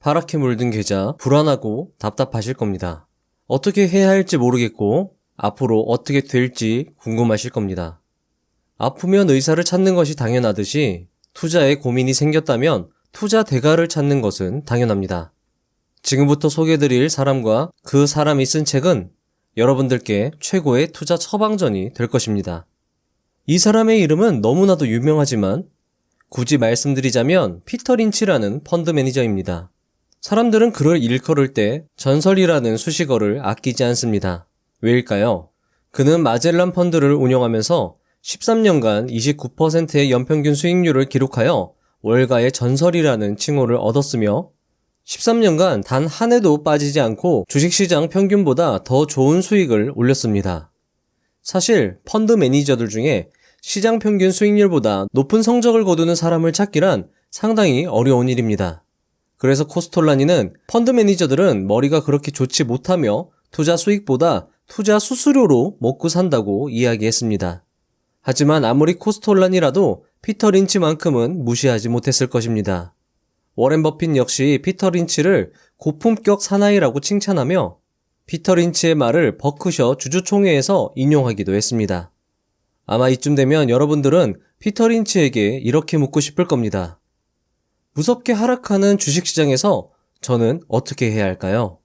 파랗게 물든 계좌, 불안하고 답답하실 겁니다. 어떻게 해야 할지 모르겠고 앞으로 어떻게 될지 궁금하실 겁니다. 아프면 의사를 찾는 것이 당연하듯이 투자에 고민이 생겼다면 투자 대가를 찾는 것은 당연합니다. 지금부터 소개해드릴 사람과 그 사람이 쓴 책은 여러분들께 최고의 투자 처방전이 될 것입니다. 이 사람의 이름은 너무나도 유명하지만 굳이 말씀드리자면 피터 린치라는 펀드 매니저입니다. 사람들은 그를 일컬을 때 전설이라는 수식어를 아끼지 않습니다. 왜일까요? 그는 마젤란 펀드를 운영하면서 13년간 29%의 연평균 수익률을 기록하여 월가의 전설이라는 칭호를 얻었으며 13년간 단 한 해도 빠지지 않고 주식시장 평균보다 더 좋은 수익을 올렸습니다. 사실 펀드 매니저들 중에 시장 평균 수익률보다 높은 성적을 거두는 사람을 찾기란 상당히 어려운 일입니다. 그래서 코스톨라니는 펀드 매니저들은 머리가 그렇게 좋지 못하며 투자 수익보다 투자 수수료로 먹고 산다고 이야기했습니다. 하지만 아무리 코스톨라니라도 피터 린치만큼은 무시하지 못했을 것입니다. 워렌 버핏 역시 피터 린치를 고품격 사나이라고 칭찬하며 피터 린치의 말을 버크셔 주주총회에서 인용하기도 했습니다. 아마 이쯤 되면 여러분들은 피터 린치에게 이렇게 묻고 싶을 겁니다. 무섭게 하락하는 주식시장에서 저는 어떻게 해야 할까요?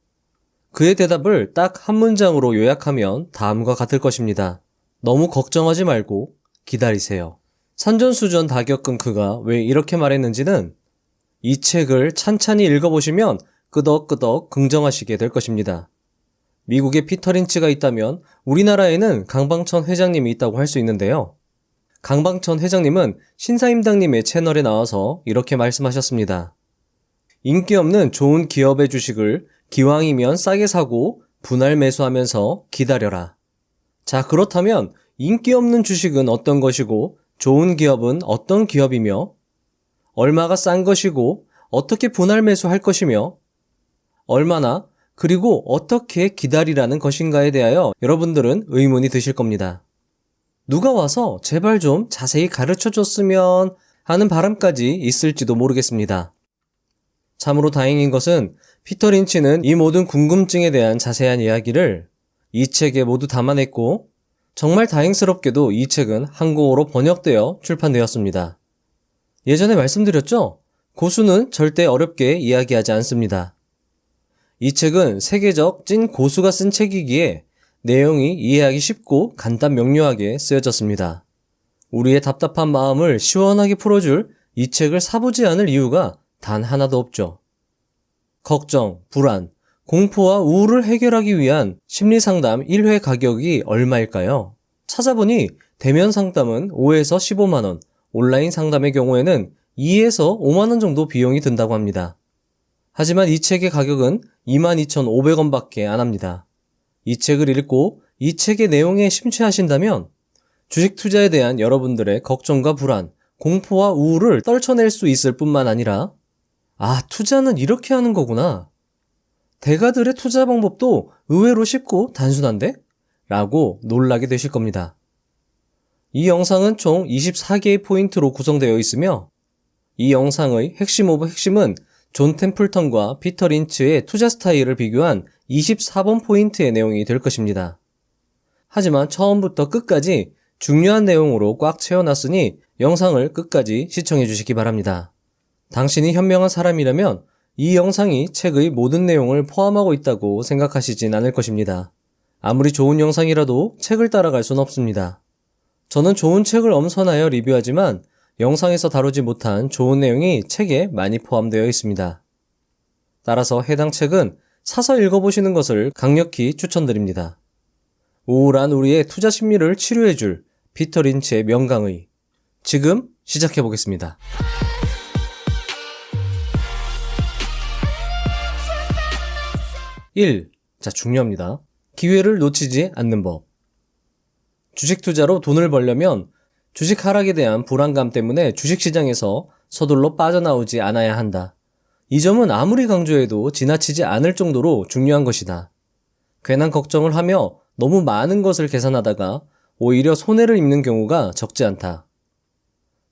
그의 대답을 딱 한 문장으로 요약하면 다음과 같을 것입니다. 너무 걱정하지 말고 기다리세요. 산전수전 다 겪은 그가 왜 이렇게 말했는지는 이 책을 찬찬히 읽어보시면 끄덕끄덕 긍정하시게 될 것입니다. 미국에 피터 린치가 있다면 우리나라에는 강방천 회장님이 있다고 할 수 있는데요. 강방천 회장님은 신사임당님의 채널에 나와서 이렇게 말씀하셨습니다. 인기 없는 좋은 기업의 주식을 기왕이면 싸게 사고 분할 매수하면서 기다려라. 자, 그렇다면 인기 없는 주식은 어떤 것이고 좋은 기업은 어떤 기업이며 얼마가 싼 것이고 어떻게 분할 매수할 것이며 얼마나 그리고 어떻게 기다리라는 것인가에 대하여 여러분들은 의문이 드실 겁니다. 누가 와서 제발 좀 자세히 가르쳐 줬으면 하는 바람까지 있을지도 모르겠습니다. 참으로 다행인 것은 피터 린치는 이 모든 궁금증에 대한 자세한 이야기를 이 책에 모두 담아냈고 정말 다행스럽게도 이 책은 한국어로 번역되어 출판되었습니다. 예전에 말씀드렸죠? 고수는 절대 어렵게 이야기하지 않습니다. 이 책은 세계적 찐 고수가 쓴 책이기에 내용이 이해하기 쉽고 간단 명료하게 쓰여졌습니다. 우리의 답답한 마음을 시원하게 풀어줄 이 책을 사보지 않을 이유가 단 하나도 없죠. 걱정, 불안, 공포와 우울을 해결하기 위한 심리상담 1회 가격이 얼마일까요? 찾아보니 대면 상담은 5에서 15만원, 온라인 상담의 경우에는 2에서 5만원 정도 비용이 든다고 합니다. 하지만 이 책의 가격은 22,500원 밖에 안 합니다. 이 책을 읽고 이 책의 내용에 심취하신다면 주식 투자에 대한 여러분들의 걱정과 불안, 공포와 우울을 떨쳐낼 수 있을 뿐만 아니라 투자는 이렇게 하는 거구나. 대가들의 투자 방법도 의외로 쉽고 단순한데? 라고 놀라게 되실 겁니다. 이 영상은 총 24개의 포인트로 구성되어 있으며 이 영상의 핵심 오브 핵심은 존 템플턴과 피터 린치의 투자 스타일을 비교한 24번 포인트의 내용이 될 것입니다. 하지만 처음부터 끝까지 중요한 내용으로 꽉 채워놨으니 영상을 끝까지 시청해 주시기 바랍니다. 당신이 현명한 사람이라면 이 영상이 책의 모든 내용을 포함하고 있다고 생각하시진 않을 것입니다. 아무리 좋은 영상이라도 책을 따라갈 순 없습니다. 저는 좋은 책을 엄선하여 리뷰하지만 영상에서 다루지 못한 좋은 내용이 책에 많이 포함되어 있습니다. 따라서 해당 책은 사서 읽어보시는 것을 강력히 추천드립니다. 우울한 우리의 투자 심리를 치료해줄 피터 린치의 명강의 지금 시작해보겠습니다. 1. 자, 중요합니다. 기회를 놓치지 않는 법. 주식 투자로 돈을 벌려면 주식 하락에 대한 불안감 때문에 주식시장에서 서둘러 빠져나오지 않아야 한다. 이 점은 아무리 강조해도 지나치지 않을 정도로 중요한 것이다. 괜한 걱정을 하며 너무 많은 것을 계산하다가 오히려 손해를 입는 경우가 적지 않다.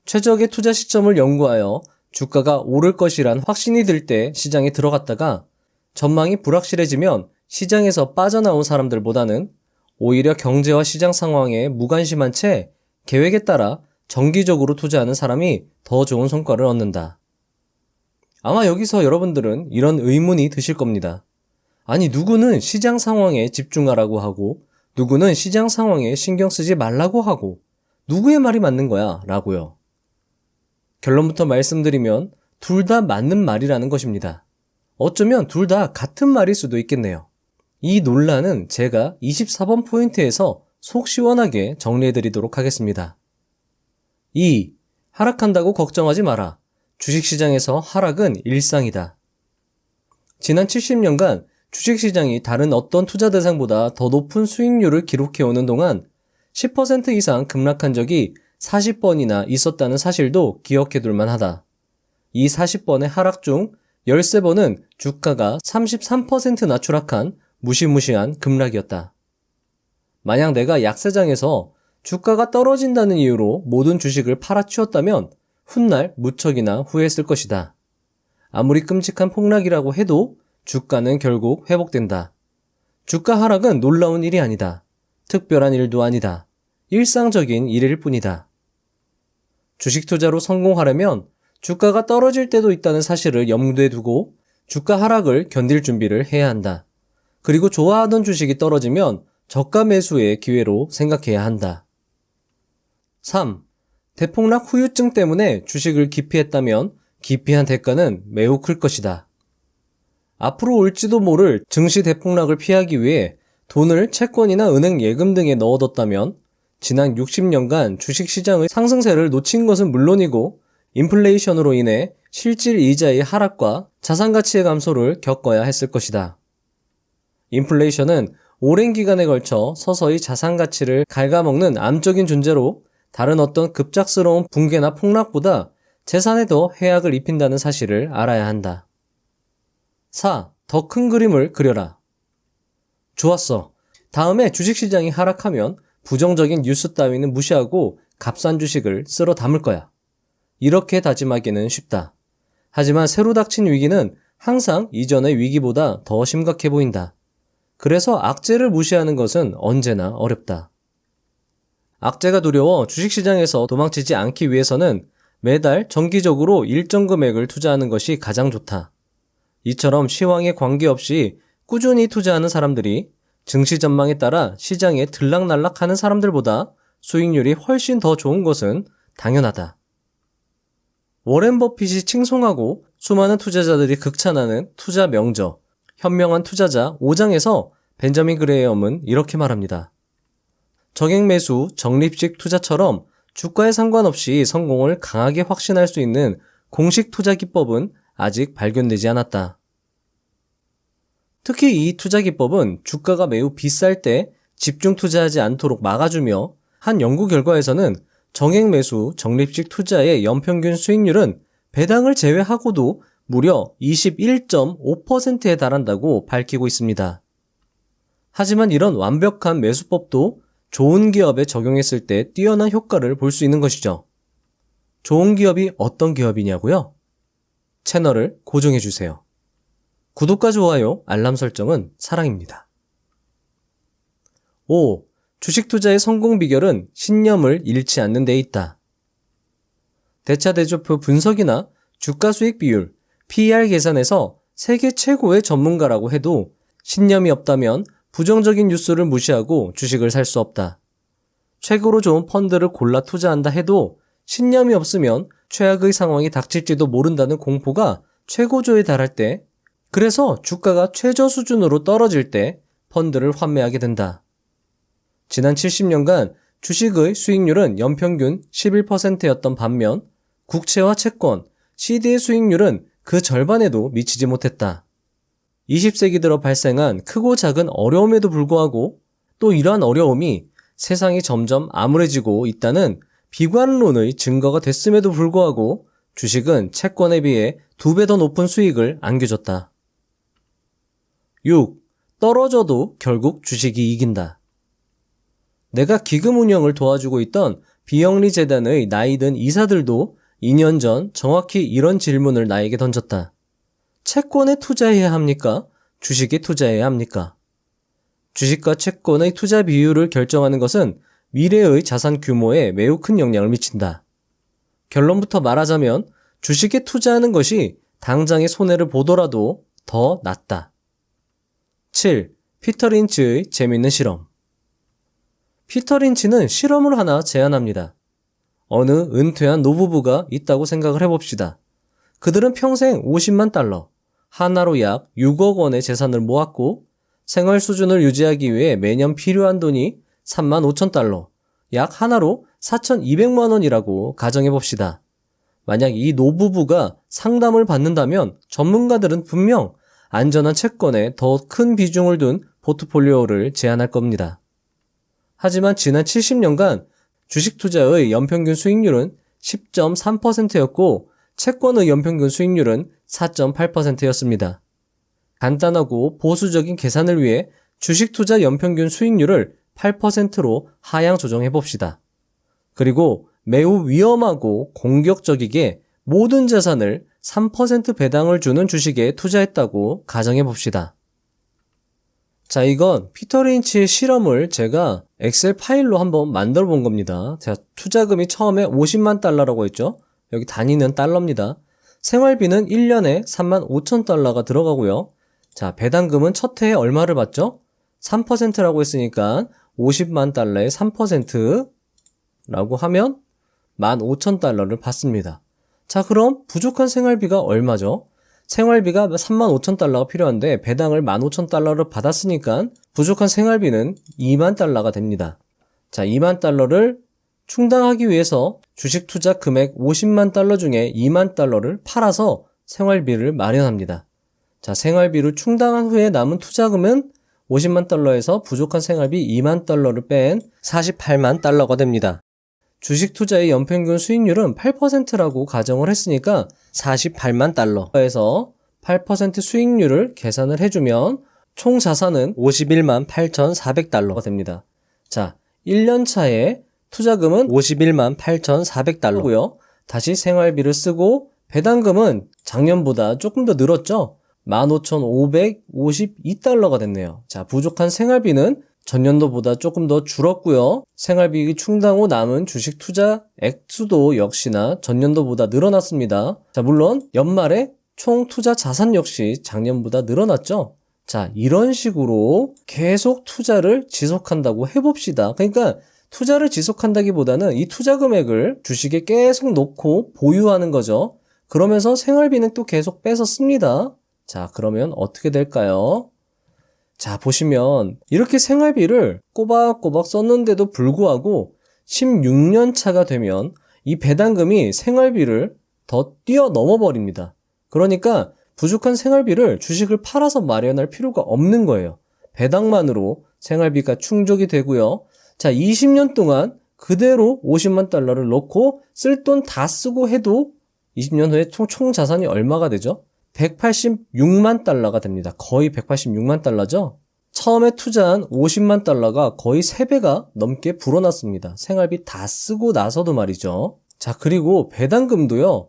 최적의 투자 시점을 연구하여 주가가 오를 것이란 확신이 들 때 시장에 들어갔다가 전망이 불확실해지면 시장에서 빠져나온 사람들보다는 오히려 경제와 시장 상황에 무관심한 채 계획에 따라 정기적으로 투자하는 사람이 더 좋은 성과를 얻는다. 아마 여기서 여러분들은 이런 의문이 드실 겁니다. 아니, 누구는 시장 상황에 집중하라고 하고 누구는 시장 상황에 신경 쓰지 말라고 하고 누구의 말이 맞는 거야? 라고요. 결론부터 말씀드리면 둘 다 맞는 말이라는 것입니다. 어쩌면 둘 다 같은 말일 수도 있겠네요. 이 논란은 제가 24번 포인트에서 속 시원하게 정리해드리도록 하겠습니다. 2. 하락한다고 걱정하지 마라. 주식시장에서 하락은 일상이다. 지난 70년간 주식시장이 다른 어떤 투자 대상보다 더 높은 수익률을 기록해오는 동안 10% 이상 급락한 적이 40번이나 있었다는 사실도 기억해둘 만하다. 이 40번의 하락 중 13번은 주가가 33%나 추락한 무시무시한 급락이었다. 만약 내가 약세장에서 주가가 떨어진다는 이유로 모든 주식을 팔아치웠다면 훗날 무척이나 후회했을 것이다. 아무리 끔찍한 폭락이라고 해도 주가는 결국 회복된다. 주가 하락은 놀라운 일이 아니다. 특별한 일도 아니다. 일상적인 일일 뿐이다. 주식 투자로 성공하려면 주가가 떨어질 때도 있다는 사실을 염두에 두고 주가 하락을 견딜 준비를 해야 한다. 그리고 좋아하던 주식이 떨어지면 저가 매수의 기회로 생각해야 한다. 3. 대폭락 후유증 때문에 주식을 기피했다면 기피한 대가는 매우 클 것이다. 앞으로 올지도 모를 증시 대폭락을 피하기 위해 돈을 채권이나 은행 예금 등에 넣어뒀다면 지난 60년간 주식시장의 상승세를 놓친 것은 물론이고 인플레이션으로 인해 실질 이자의 하락과 자산가치의 감소를 겪어야 했을 것이다. 인플레이션은 오랜 기간에 걸쳐 서서히 자산가치를 갉아먹는 암적인 존재로 다른 어떤 급작스러운 붕괴나 폭락보다 재산에 더 해악을 입힌다는 사실을 알아야 한다. 4. 더 큰 그림을 그려라. 좋았어. 다음에 주식시장이 하락하면 부정적인 뉴스 따위는 무시하고 값싼 주식을 쓸어 담을 거야. 이렇게 다짐하기는 쉽다. 하지만 새로 닥친 위기는 항상 이전의 위기보다 더 심각해 보인다. 그래서 악재를 무시하는 것은 언제나 어렵다. 악재가 두려워 주식시장에서 도망치지 않기 위해서는 매달 정기적으로 일정 금액을 투자하는 것이 가장 좋다. 이처럼 시황에 관계없이 꾸준히 투자하는 사람들이 증시 전망에 따라 시장에 들락날락하는 사람들보다 수익률이 훨씬 더 좋은 것은 당연하다. 워렌 버핏이 칭송하고 수많은 투자자들이 극찬하는 투자 명저, 현명한 투자자 5장에서 벤저민 그레이엄은 이렇게 말합니다. 정액 매수, 적립식 투자처럼 주가에 상관없이 성공을 강하게 확신할 수 있는 공식 투자 기법은 아직 발견되지 않았다. 특히 이 투자 기법은 주가가 매우 비쌀 때 집중 투자하지 않도록 막아주며 한 연구 결과에서는 정액 매수, 적립식 투자의 연평균 수익률은 배당을 제외하고도 무려 21.5%에 달한다고 밝히고 있습니다. 하지만 이런 완벽한 매수법도 좋은 기업에 적용했을 때 뛰어난 효과를 볼 수 있는 것이죠. 좋은 기업이 어떤 기업이냐고요? 채널을 고정해주세요. 구독과 좋아요, 알람 설정은 사랑입니다. 5. 주식 투자의 성공 비결은 신념을 잃지 않는 데 있다. 대차대조표 분석이나 주가 수익 비율, PER 계산에서 세계 최고의 전문가라고 해도 신념이 없다면 부정적인 뉴스를 무시하고 주식을 살 수 없다. 최고로 좋은 펀드를 골라 투자한다 해도 신념이 없으면 최악의 상황이 닥칠지도 모른다는 공포가 최고조에 달할 때, 그래서 주가가 최저 수준으로 떨어질 때 펀드를 환매하게 된다. 지난 70년간 주식의 수익률은 연평균 11%였던 반면 국채와 채권, CD의 수익률은 그 절반에도 미치지 못했다. 20세기 들어 발생한 크고 작은 어려움에도 불구하고 또 이러한 어려움이 세상이 점점 암울해지고 있다는 비관론의 증거가 됐음에도 불구하고 주식은 채권에 비해 2배 더 높은 수익을 안겨줬다. 6. 떨어져도 결국 주식이 이긴다. 내가 기금 운영을 도와주고 있던 비영리 재단의 나이든 이사들도 2년 전 정확히 이런 질문을 나에게 던졌다. 채권에 투자해야 합니까? 주식에 투자해야 합니까? 주식과 채권의 투자 비율을 결정하는 것은 미래의 자산 규모에 매우 큰 영향을 미친다. 결론부터 말하자면 주식에 투자하는 것이 당장의 손해를 보더라도 더 낫다. 7. 피터 린치의 재밌는 실험. 피터 린치는 실험을 하나 제안합니다. 어느 은퇴한 노부부가 있다고 생각을 해봅시다. 그들은 평생 50만 달러, 하나로 약 6억 원의 재산을 모았고 생활 수준을 유지하기 위해 매년 필요한 돈이 3만 5천 달러, 약 하나로 4,200만 원이라고 가정해봅시다. 만약 이 노부부가 상담을 받는다면 전문가들은 분명 안전한 채권에 더 큰 비중을 둔 포트폴리오를 제안할 겁니다. 하지만 지난 70년간 주식 투자의 연평균 수익률은 10.3%였고 채권의 연평균 수익률은 4.8%였습니다. 간단하고 보수적인 계산을 위해 주식 투자 연평균 수익률을 8%로 하향 조정해 봅시다. 그리고 매우 위험하고 공격적이게 모든 자산을 3% 배당을 주는 주식에 투자했다고 가정해 봅시다. 자, 이건 피터 린치의 실험을 제가 엑셀 파일로 한번 만들어 본 겁니다. 제가 투자금이 처음에 50만 달러라고 했죠. 여기 단위는 달러입니다. 생활비는 1년에 3만 5천 달러가 들어가고요. 자, 배당금은 첫 해에 얼마를 받죠? 3%라고 했으니까 50만 달러에 3%라고 하면 15,000달러를 받습니다. 자, 그럼 부족한 생활비가 얼마죠? 생활비가 35,000달러가 필요한데 배당을 15,000달러를 받았으니까 부족한 생활비는 2만 달러가 됩니다. 자, 2만 달러를 충당하기 위해서 주식 투자 금액 50만 달러 중에 2만 달러를 팔아서 생활비를 마련합니다. 자, 생활비를 충당한 후에 남은 투자금은 50만 달러에서 부족한 생활비 2만 달러를 뺀 48만 달러가 됩니다. 주식 투자의 연평균 수익률은 8%라고 가정을 했으니까 48만 달러에서 8% 수익률을 계산을 해주면 총 자산은 51만 8,400달러가 됩니다. 자, 1년 차에 투자금은 51만 8,400달러고요. 다시 생활비를 쓰고 배당금은 작년보다 조금 더 늘었죠? 15,552달러가 됐네요. 자, 부족한 생활비는 전년도보다 조금 더 줄었고요. 생활비 충당 후 남은 주식 투자 액수도 역시나 전년도보다 늘어났습니다. 자, 물론 연말에 총 투자 자산 역시 작년보다 늘어났죠. 자, 이런 식으로 계속 투자를 지속한다고 해봅시다. 그러니까 투자를 지속한다기보다는 이 투자 금액을 주식에 계속 놓고 보유하는 거죠. 그러면서 생활비는 또 계속 빼서 씁니다. 자, 그러면 어떻게 될까요? 자, 보시면 이렇게 생활비를 꼬박꼬박 썼는데도 불구하고 16년 차가 되면 이 배당금이 생활비를 더 뛰어넘어 버립니다. 그러니까 부족한 생활비를 주식을 팔아서 마련할 필요가 없는 거예요. 배당만으로 생활비가 충족이 되고요. 자, 20년 동안 그대로 50만 달러를 넣고 쓸 돈 다 쓰고 해도 20년 후에 총 자산이 얼마가 되죠? 186만 달러가 됩니다. 거의 186만 달러죠? 처음에 투자한 50만 달러가 거의 3배가 넘게 불어났습니다. 생활비 다 쓰고 나서도 말이죠. 자, 그리고 배당금도요.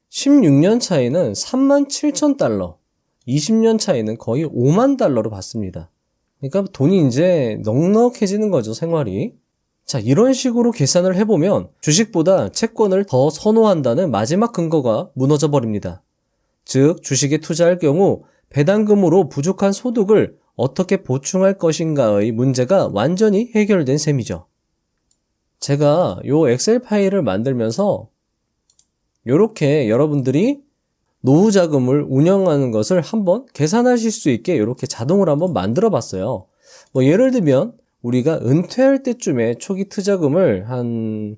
16년 차에는 3만 7천 달러, 20년 차에는 거의 5만 달러로 받습니다. 그러니까 돈이 이제 넉넉해지는 거죠, 생활이. 자, 이런 식으로 계산을 해보면 주식보다 채권을 더 선호한다는 마지막 근거가 무너져 버립니다. 즉, 주식에 투자할 경우 배당금으로 부족한 소득을 어떻게 보충할 것인가의 문제가 완전히 해결된 셈이죠. 제가 요 엑셀 파일을 만들면서 이렇게 여러분들이 노후 자금을 운영하는 것을 한번 계산하실 수 있게 이렇게 자동으로 한번 만들어 봤어요. 예를 들면 우리가 은퇴할 때쯤에 초기 투자금을 한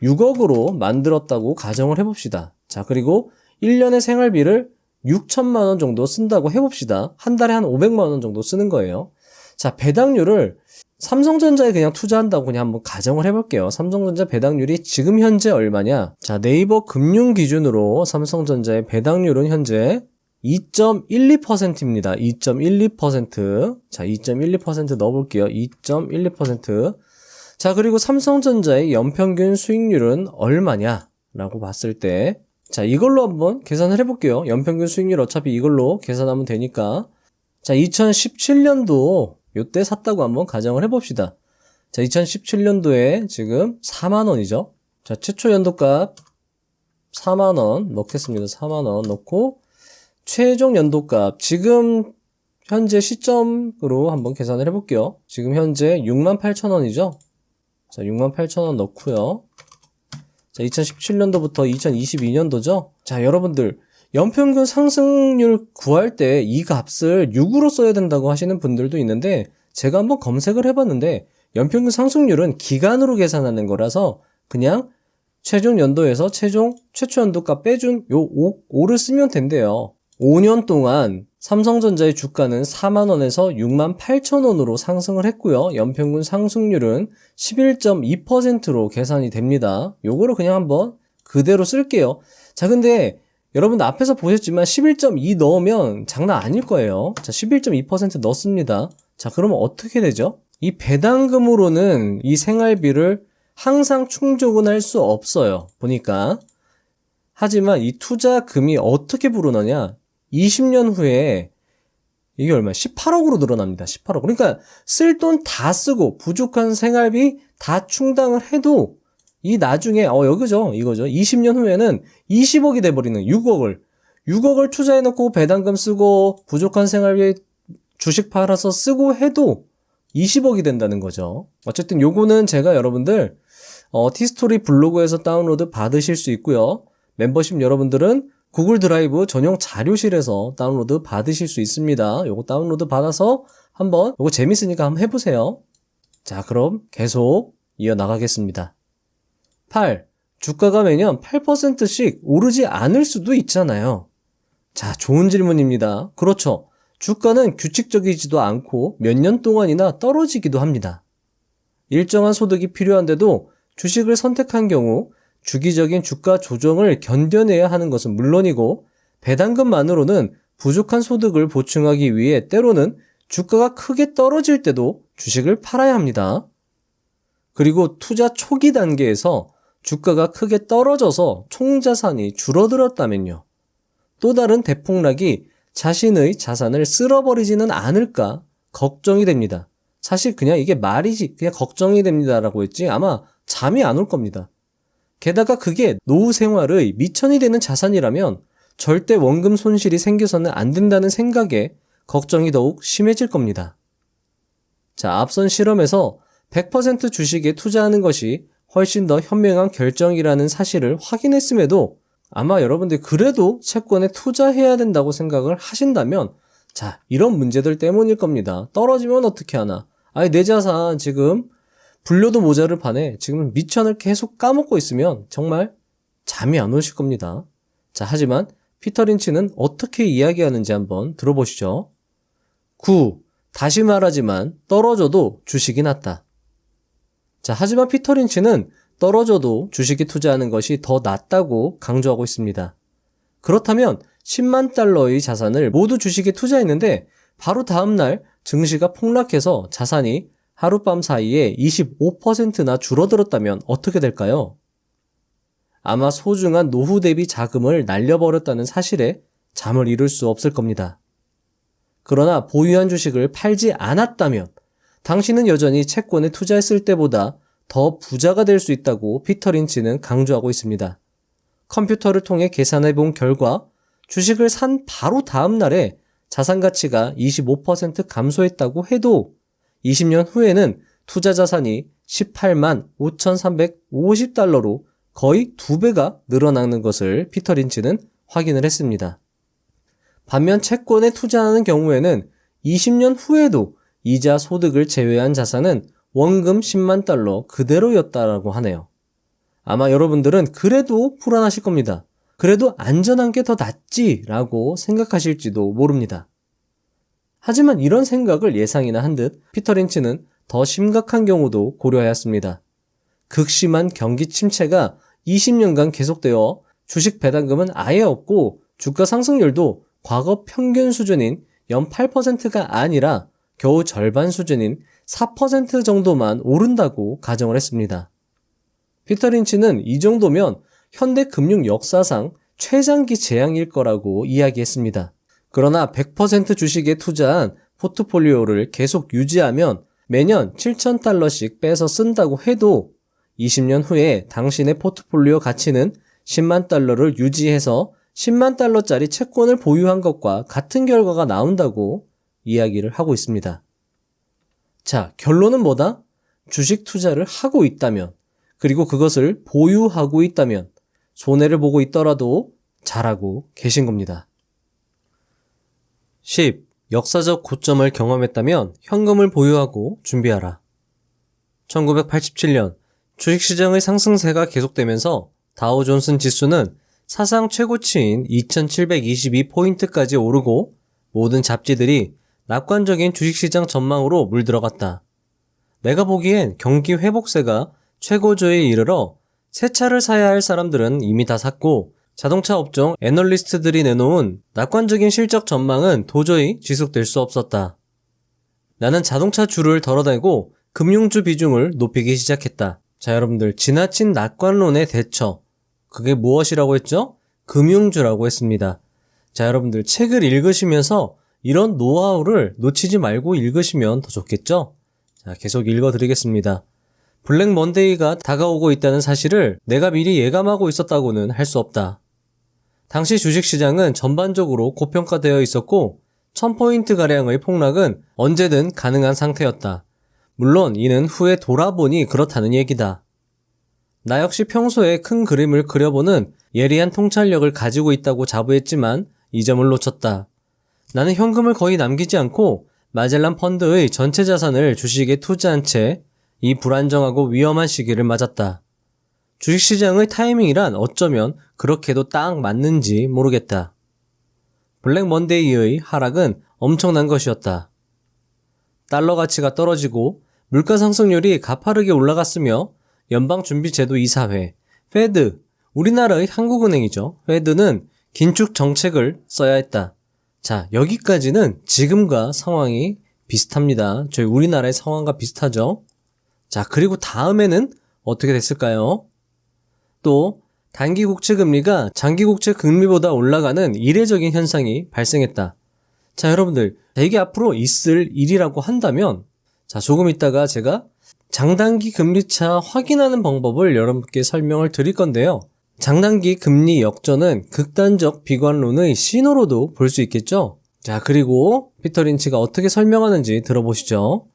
6억으로 만들었다고 가정을 해봅시다. 자, 그리고 1년의 생활비를 6천만 원 정도 쓴다고 해봅시다. 한 달에 한 500만 원 정도 쓰는 거예요. 자, 배당률을 삼성전자에 그냥 투자한다고 그냥 한번 가정을 해볼게요. 삼성전자 배당률이 지금 현재 얼마냐? 자, 네이버 금융 기준으로 삼성전자의 배당률은 현재 2.12%입니다. 2.12%. 자, 2.12% 넣어볼게요. 2.12%. 자, 그리고 삼성전자의 연평균 수익률은 얼마냐? 라고 봤을 때, 자, 이걸로 한번 계산을 해볼게요. 연평균 수익률 어차피 이걸로 계산하면 되니까. 자, 2017년도 요때 샀다고 한번 가정을 해봅시다. 자, 2017년도에 지금 4만원이죠. 자, 최초 연도값 4만원 넣겠습니다. 4만원 넣고, 최종 연도값, 지금 현재 시점으로 한번 계산을 해볼게요. 지금 현재 68,000원이죠. 자, 68,000원 넣고요. 자, 2017년도부터 2022년도죠. 자, 여러분들 연평균 상승률 구할 때 이 값을 6으로 써야 된다고 하시는 분들도 있는데, 제가 한번 검색을 해봤는데 연평균 상승률은 기간으로 계산하는 거라서 그냥 최종 연도에서 최초 연도값 빼준 요 5를 쓰면 된대요. 5년 동안 삼성전자의 주가는 4만원에서 68,000원으로 상승을 했고요. 연평균 상승률은 11.2%로 계산이 됩니다. 요거를 그냥 한번 그대로 쓸게요. 자, 근데 여러분들 앞에서 보셨지만 11.2 넣으면 장난 아닐 거예요. 자, 11.2% 넣습니다. 자, 그러면 어떻게 되죠? 이 배당금으로는 이 생활비를 항상 충족은 할 수 없어요. 보니까. 하지만 이 투자금이 어떻게 불어나냐? 20년 후에 이게 얼마야? 18억으로 늘어납니다. 18억. 그러니까 쓸 돈 다 쓰고 부족한 생활비 다 충당을 해도 이 나중에 이거죠. 20년 후에는 20억이 돼버리는 6억을 투자해놓고 배당금 쓰고 부족한 생활비 주식 팔아서 쓰고 해도 20억이 된다는 거죠. 어쨌든 요거는 제가 여러분들 티스토리 블로그에서 다운로드 받으실 수 있고요. 멤버십 여러분들은 구글 드라이브 전용 자료실에서 다운로드 받으실 수 있습니다. 요거 다운로드 받아서 한번 요거 재밌으니까 한번 해보세요. 자, 그럼 계속 이어나가겠습니다. 8. 주가가 매년 8%씩 오르지 않을 수도 있잖아요. 자, 좋은 질문입니다. 그렇죠. 주가는 규칙적이지도 않고 몇 년 동안이나 떨어지기도 합니다. 일정한 소득이 필요한데도 주식을 선택한 경우 주기적인 주가 조정을 견뎌내야 하는 것은 물론이고, 배당금만으로는 부족한 소득을 보충하기 위해 때로는 주가가 크게 떨어질 때도 주식을 팔아야 합니다. 그리고 투자 초기 단계에서 주가가 크게 떨어져서 총자산이 줄어들었다면요. 또 다른 대폭락이 자신의 자산을 쓸어버리지는 않을까 걱정이 됩니다. 사실 그냥 이게 말이지, 그냥 걱정이 됩니다라고 했지 아마 잠이 안 올 겁니다. 게다가 그게 노후 생활의 미천이 되는 자산이라면 절대 원금 손실이 생겨서는 안 된다는 생각에 걱정이 더욱 심해질 겁니다. 자, 앞선 실험에서 100% 주식에 투자하는 것이 훨씬 더 현명한 결정이라는 사실을 확인했음에도 아마 여러분들이 그래도 채권에 투자해야 된다고 생각을 하신다면, 자, 이런 문제들 때문일 겁니다. 떨어지면 어떻게 하나? 아니, 내 자산 지금 불려도 모자를 파네. 지금 미천을 계속 까먹고 있으면 정말 잠이 안 오실 겁니다. 자, 하지만 피터 린치는 어떻게 이야기하는지 한번 들어보시죠. 9. 다시 말하지만 떨어져도 주식이 낫다. 자, 하지만 피터 린치는 떨어져도 주식에 투자하는 것이 더 낫다고 강조하고 있습니다. 그렇다면 10만 달러의 자산을 모두 주식에 투자했는데 바로 다음날 증시가 폭락해서 자산이 하룻밤 사이에 25%나 줄어들었다면 어떻게 될까요? 아마 소중한 노후 대비 자금을 날려버렸다는 사실에 잠을 이룰 수 없을 겁니다. 그러나 보유한 주식을 팔지 않았다면 당신은 여전히 채권에 투자했을 때보다 더 부자가 될 수 있다고 피터 린치는 강조하고 있습니다. 컴퓨터를 통해 계산해 본 결과 주식을 산 바로 다음 날에 자산 가치가 25% 감소했다고 해도 20년 후에는 투자 자산이 18만 5,350달러로 거의 2배가 늘어나는 것을 피터 린치는 확인을 했습니다. 반면 채권에 투자하는 경우에는 20년 후에도 이자 소득을 제외한 자산은 원금 10만 달러 그대로였다라고 하네요. 아마 여러분들은 그래도 불안하실 겁니다. 그래도 안전한 게 더 낫지라고 생각하실지도 모릅니다. 하지만 이런 생각을 예상이나 한 듯 피터 린치는 더 심각한 경우도 고려하였습니다. 극심한 경기 침체가 20년간 계속되어 주식 배당금은 아예 없고 주가 상승률도 과거 평균 수준인 연 8%가 아니라 겨우 절반 수준인 4% 정도만 오른다고 가정을 했습니다. 피터 린치는 이 정도면 현대 금융 역사상 최장기 재앙일 거라고 이야기했습니다. 그러나 100% 주식에 투자한 포트폴리오를 계속 유지하면 매년 7,000달러씩 빼서 쓴다고 해도 20년 후에 당신의 포트폴리오 가치는 10만 달러를 유지해서 10만 달러짜리 채권을 보유한 것과 같은 결과가 나온다고 이야기를 하고 있습니다. 자, 결론은 뭐다? 주식 투자를 하고 있다면, 그리고 그것을 보유하고 있다면 손해를 보고 있더라도 잘하고 계신 겁니다. 10. 역사적 고점을 경험했다면 현금을 보유하고 준비하라. 1987년 주식시장의 상승세가 계속되면서 다우존슨 지수는 사상 최고치인 2722포인트까지 오르고 모든 잡지들이 낙관적인 주식시장 전망으로 물들어갔다. 내가 보기엔 경기 회복세가 최고조에 이르러 새 차를 사야 할 사람들은 이미 다 샀고 자동차 업종 애널리스트들이 내놓은 낙관적인 실적 전망은 도저히 지속될 수 없었다. 나는 자동차주를 덜어내고 금융주 비중을 높이기 시작했다. 자, 여러분들, 지나친 낙관론의 대처, 그게 무엇이라고 했죠? 금융주라고 했습니다. 자, 여러분들, 책을 읽으시면서 이런 노하우를 놓치지 말고 읽으시면 더 좋겠죠? 자, 계속 읽어드리겠습니다. 블랙 먼데이가 다가오고 있다는 사실을 내가 미리 예감하고 있었다고는 할 수 없다. 당시 주식시장은 전반적으로 고평가되어 있었고 1000포인트가량의 폭락은 언제든 가능한 상태였다. 물론 이는 후에 돌아보니 그렇다는 얘기다. 나 역시 평소에 큰 그림을 그려보는 예리한 통찰력을 가지고 있다고 자부했지만 이 점을 놓쳤다. 나는 현금을 거의 남기지 않고 마젤란 펀드의 전체 자산을 주식에 투자한 채 이 불안정하고 위험한 시기를 맞았다. 주식시장의 타이밍이란 어쩌면 그렇게도 딱 맞는지 모르겠다. 블랙 먼데이의 하락은 엄청난 것이었다. 달러 가치가 떨어지고 물가 상승률이 가파르게 올라갔으며 연방준비제도 이사회, 페드, 우리나라의 한국은행이죠. 페드는 긴축 정책을 써야 했다. 자, 여기까지는 지금과 상황이 비슷합니다. 저희 우리나라의 상황과 비슷하죠. 자, 그리고 다음에는 어떻게 됐을까요? 또 단기 국채 금리가 장기 국채 금리보다 올라가는 이례적인 현상이 발생했다. 자, 여러분들, 이게 앞으로 있을 일이라고 한다면, 자, 조금 있다가 제가 장단기 금리차 확인하는 방법을 여러분께 설명을 드릴 건데요. 장단기 금리 역전은 극단적 비관론의 신호로도 볼 수 있겠죠? 자, 그리고 피터 린치가 어떻게 설명하는지 들어보시죠.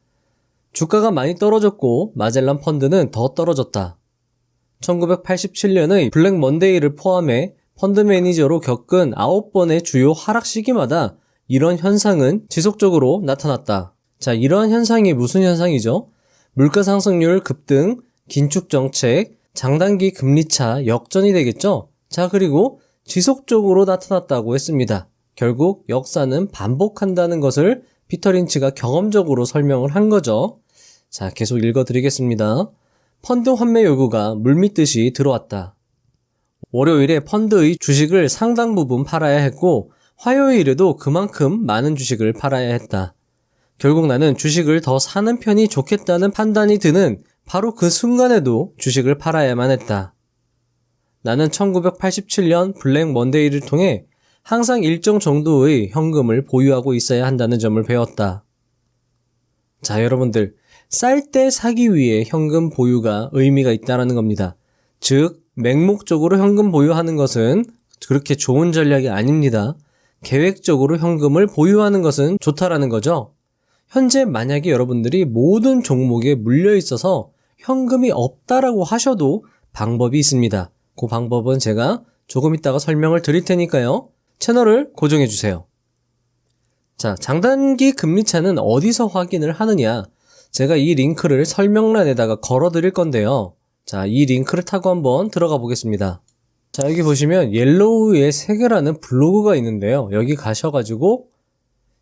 주가가 많이 떨어졌고 마젤란 펀드는 더 떨어졌다. 1987년의 블랙 먼데이를 포함해 펀드 매니저로 겪은 9번의 주요 하락 시기마다 이런 현상은 지속적으로 나타났다. 자, 이러한 현상이 무슨 현상이죠? 물가 상승률 급등, 긴축 정책, 장단기 금리차 역전이 되겠죠? 자, 그리고 지속적으로 나타났다고 했습니다. 결국 역사는 반복한다는 것을 피터 린치가 경험적으로 설명을 한 거죠. 자, 계속 읽어드리겠습니다. 펀드 환매 요구가 물밀듯이 들어왔다. 월요일에 펀드의 주식을 상당 부분 팔아야 했고 화요일에도 그만큼 많은 주식을 팔아야 했다. 결국 나는 주식을 더 사는 편이 좋겠다는 판단이 드는 바로 그 순간에도 주식을 팔아야만 했다. 나는 1987년 블랙 먼데이를 통해 항상 일정 정도의 현금을 보유하고 있어야 한다는 점을 배웠다. 자, 여러분들, 쌀 때 사기 위해 현금 보유가 의미가 있다는 겁니다. 즉, 맹목적으로 현금 보유하는 것은 그렇게 좋은 전략이 아닙니다. 계획적으로 현금을 보유하는 것은 좋다라는 거죠. 현재 만약에 여러분들이 모든 종목에 물려 있어서 현금이 없다라고 하셔도 방법이 있습니다. 그 방법은 제가 조금 이따가 설명을 드릴 테니까요. 채널을 고정해 주세요. 자, 장단기 금리차는 어디서 확인을 하느냐? 제가 이 링크를 설명란에다가 걸어 드릴 건데요. 자, 이 링크를 타고 한번 들어가 보겠습니다. 자, 여기 보시면 옐로우의 세계라는 블로그가 있는데요. 여기 가셔가지고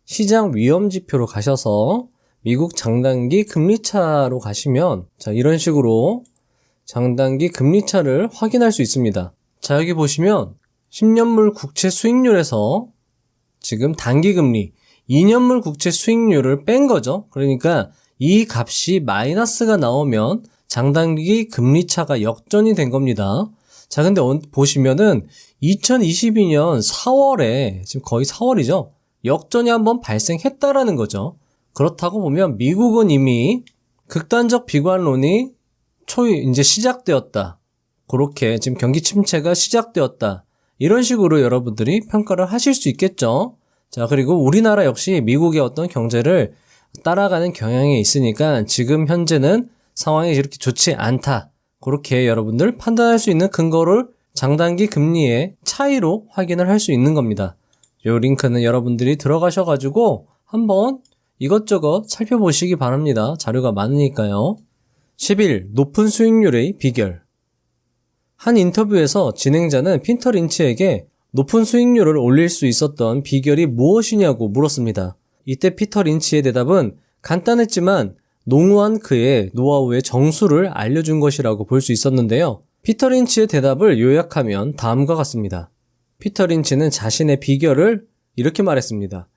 시장 위험 지표로 가셔서 미국 장단기 금리차로 가시면 자, 이런 식으로 장단기 금리차를 확인할 수 있습니다. 자, 여기 보시면 10년물 국채 수익률에서 지금 단기금리 2년물 국채 수익률을 뺀 거죠. 그러니까 이 값이 마이너스가 나오면 장단기 금리차가 역전이 된 겁니다. 자, 근데 보시면은 2022년 4월에, 지금 거의 4월이죠? 역전이 한번 발생했다라는 거죠. 그렇다고 보면 미국은 이미 극단적 비관론이 이제 시작되었다. 그렇게 지금 경기 침체가 시작되었다. 이런 식으로 여러분들이 평가를 하실 수 있겠죠. 자, 그리고 우리나라 역시 미국의 어떤 경제를 따라가는 경향이 있으니까 지금 현재는 상황이 이렇게 좋지 않다. 그렇게 여러분들 판단할 수 있는 근거를 장단기 금리의 차이로 확인을 할 수 있는 겁니다. 이 링크는 여러분들이 들어가셔가지고 한번 이것저것 살펴보시기 바랍니다. 자료가 많으니까요. 11. 높은 수익률의 비결. 한 인터뷰에서 진행자는 피터 린치에게 높은 수익률을 올릴 수 있었던 비결이 무엇이냐고 물었습니다. 이때 피터 린치의 대답은 간단했지만 농후한 그의 노하우의 정수를 알려준 것이라고 볼 수 있었는데요. 피터 린치의 대답을 요약하면 다음과 같습니다. 피터 린치는 자신의 비결을 이렇게 말했습니다.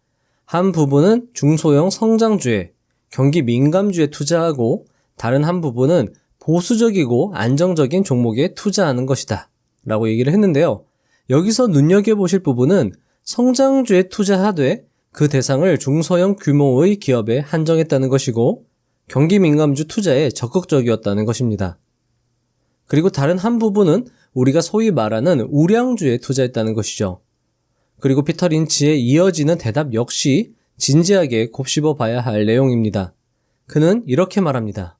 한 부분은 중소형 성장주에, 경기 민감주에 투자하고 다른 한 부분은 보수적이고 안정적인 종목에 투자하는 것이다 라고 얘기를 했는데요. 여기서 눈여겨보실 부분은 성장주에 투자하되 그 대상을 중소형 규모의 기업에 한정했다는 것이고 경기 민감주 투자에 적극적이었다는 것입니다. 그리고 다른 한 부분은 우리가 소위 말하는 우량주에 투자했다는 것이죠. 그리고 피터 린치의 이어지는 대답 역시 진지하게 곱씹어 봐야 할 내용입니다. 그는 이렇게 말합니다.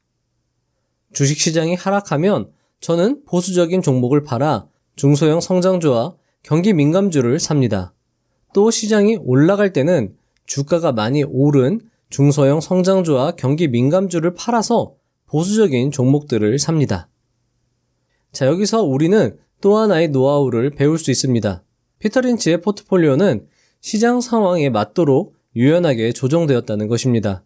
주식시장이 하락하면 저는 보수적인 종목을 팔아 중소형 성장주와 경기 민감주를 삽니다. 또 시장이 올라갈 때는 주가가 많이 오른 중소형 성장주와 경기 민감주를 팔아서 보수적인 종목들을 삽니다. 자, 여기서 우리는 또 하나의 노하우를 배울 수 있습니다. 피터 린치의 포트폴리오는 시장 상황에 맞도록 유연하게 조정되었다는 것입니다.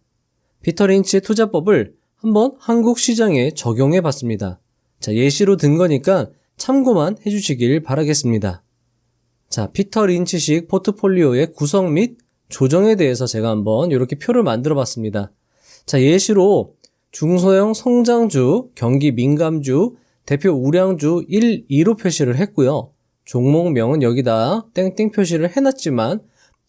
피터 린치의 투자법을 한번 한국 시장에 적용해 봤습니다. 자, 예시로 든 거니까 참고만 해주시길 바라겠습니다. 자, 피터 린치식 포트폴리오의 구성 및 조정에 대해서 제가 한번 이렇게 표를 만들어 봤습니다. 자, 예시로 중소형 성장주, 경기 민감주, 대표 우량주 1, 2로 표시를 했고요. 종목명은 여기다 땡땡 표시를 해놨지만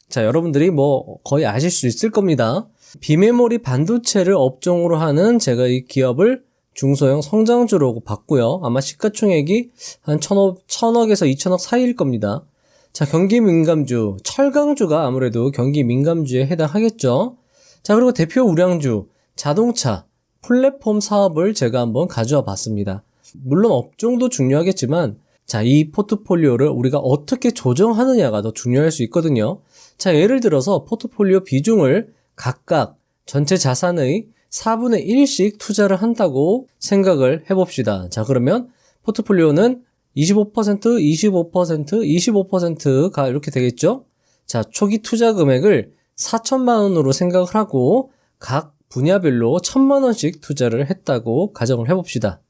자, 여러분들이 뭐 거의 아실 수 있을 겁니다. 비메모리 반도체를 업종으로 하는 제가 이 기업을 중소형 성장주라고 봤고요. 아마 시가총액이 한 1,000억에서 2,000억 사이일 겁니다. 자, 경기 민감주, 철강주가 아무래도 경기 민감주에 해당하겠죠. 자, 그리고 대표 우량주, 자동차, 플랫폼 사업을 제가 한번 가져와 봤습니다. 물론 업종도 중요하겠지만 자, 이 포트폴리오를 우리가 어떻게 조정하느냐가 더 중요할 수 있거든요. 자, 예를 들어서 포트폴리오 비중을 각각 전체 자산의 4분의 1씩 투자를 한다고 생각을 해봅시다. 자, 그러면 포트폴리오는 25%, 25%, 25%가 이렇게 되겠죠? 자, 초기 투자 금액을 4천만 원으로 생각을 하고 각 분야별로 1,000만 원씩 투자를 했다고 가정을 해봅시다.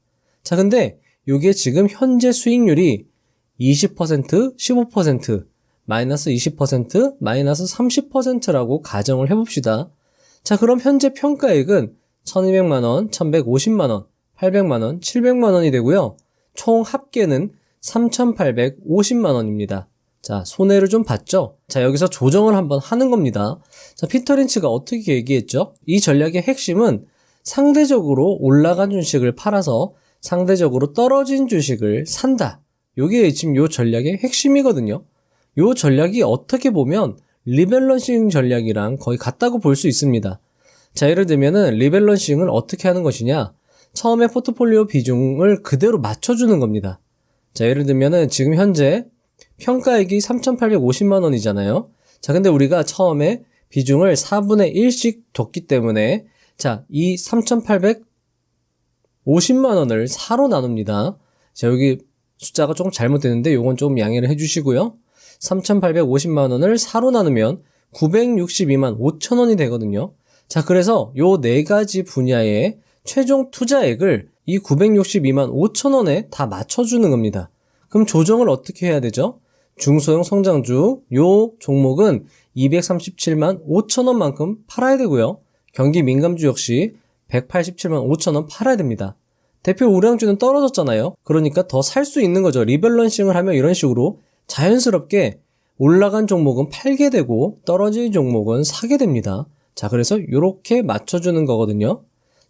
자, 근데 이게 지금 현재 수익률이 20%, 15%, 마이너스 20%, 마이너스 30%라고 가정을 해봅시다. 자, 그럼 현재 평가액은 1,200만 원, 1,150만 원, 800만 원, 700만 원이 되고요. 총 합계는 3,850만 원입니다. 자, 손해를 좀 봤죠? 자, 여기서 조정을 한번 하는 겁니다. 자, 피터 린치가 어떻게 얘기했죠? 이 전략의 핵심은 상대적으로 올라간 주식을 팔아서 상대적으로 떨어진 주식을 산다. 요게 지금 요 전략의 핵심이거든요. 요 전략이 어떻게 보면 리밸런싱 전략이랑 거의 같다고 볼 수 있습니다. 자, 예를 들면은 리밸런싱을 어떻게 하는 것이냐? 처음에 포트폴리오 비중을 그대로 맞춰주는 겁니다. 자, 예를 들면은 지금 현재 평가액이 3,850만 원이잖아요. 자, 근데 우리가 처음에 비중을 4분의 1씩 뒀기 때문에 자, 이 3,850만 원을 4로 나눕니다. 자, 여기 숫자가 조금 잘못됐는데 요건 좀 양해를 해주시고요. 3,850만 원을 4로 나누면 962만 5천 원이 되거든요. 자, 그래서 요 네 가지 분야의 최종 투자액을 이 962만 5천 원에 다 맞춰주는 겁니다. 그럼 조정을 어떻게 해야 되죠? 중소형 성장주 요 종목은 237만 5천 원만큼 팔아야 되고요. 경기 민감주 역시 187만 5천 원 팔아야 됩니다. 대표 우량주는 떨어졌잖아요. 그러니까 더 살 수 있는 거죠. 리밸런싱을 하면 이런 식으로 자연스럽게 올라간 종목은 팔게 되고 떨어진 종목은 사게 됩니다. 자, 그래서 이렇게 맞춰주는 거거든요.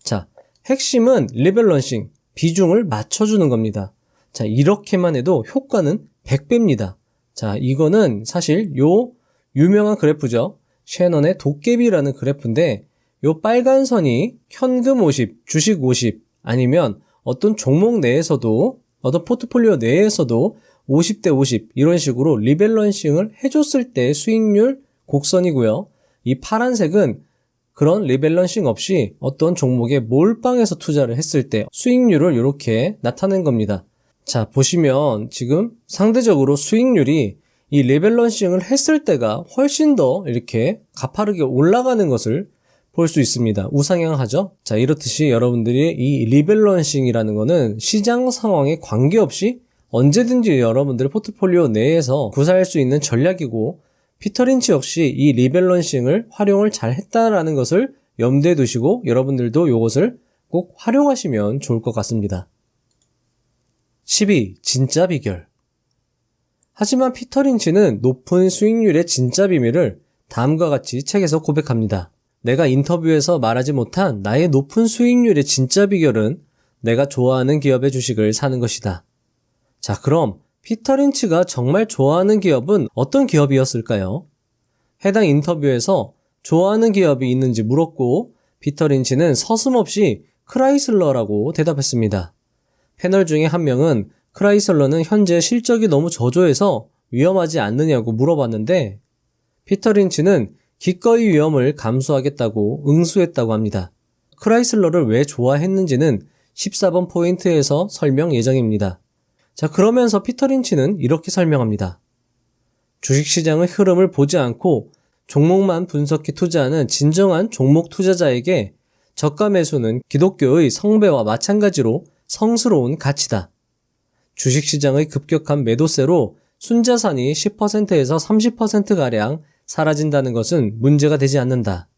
자, 핵심은 리밸런싱, 비중을 맞춰주는 겁니다. 자, 이렇게만 해도 효과는 100배입니다. 자, 이거는 사실 요 유명한 그래프죠. 셰넌의 도깨비라는 그래프인데 요 빨간 선이 현금 50, 주식 50 아니면 어떤 종목 내에서도 어떤 포트폴리오 내에서도 50대 50 이런 식으로 리밸런싱을 해줬을 때 수익률 곡선이고요. 이 파란색은 그런 리밸런싱 없이 어떤 종목에 몰빵해서 투자를 했을 때 수익률을 이렇게 나타낸 겁니다. 자, 보시면 지금 상대적으로 수익률이 이 리밸런싱을 했을 때가 훨씬 더 이렇게 가파르게 올라가는 것을 볼 수 있습니다. 우상향하죠? 자, 이렇듯이 여러분들이 이 리밸런싱이라는 거는 시장 상황에 관계없이 언제든지 여러분들의 포트폴리오 내에서 구사할 수 있는 전략이고 피터 린치 역시 이 리밸런싱을 활용을 잘 했다라는 것을 염두에 두시고 여러분들도 이것을 꼭 활용하시면 좋을 것 같습니다. 12. 진짜 비결. 하지만 피터 린치는 높은 수익률의 진짜 비밀을 다음과 같이 책에서 고백합니다. 내가 인터뷰에서 말하지 못한 나의 높은 수익률의 진짜 비결은 내가 좋아하는 기업의 주식을 사는 것이다. 자, 그럼 피터 린치가 정말 좋아하는 기업은 어떤 기업이었을까요? 해당 인터뷰에서 좋아하는 기업이 있는지 물었고 피터 린치는 서슴없이 크라이슬러라고 대답했습니다. 패널 중에 한 명은 크라이슬러는 현재 실적이 너무 저조해서 위험하지 않느냐고 물어봤는데 피터 린치는 기꺼이 위험을 감수하겠다고 응수했다고 합니다. 크라이슬러를 왜 좋아했는지는 14번 포인트에서 설명 예정입니다. 자, 그러면서 피터 린치는 이렇게 설명합니다. 주식시장의 흐름을 보지 않고 종목만 분석해 투자하는 진정한 종목 투자자에게 저가 매수는 기독교의 성배와 마찬가지로 성스러운 가치다. 주식시장의 급격한 매도세로 순자산이 10%에서 30%가량 사라진다는 것은 문제가 되지 않는다.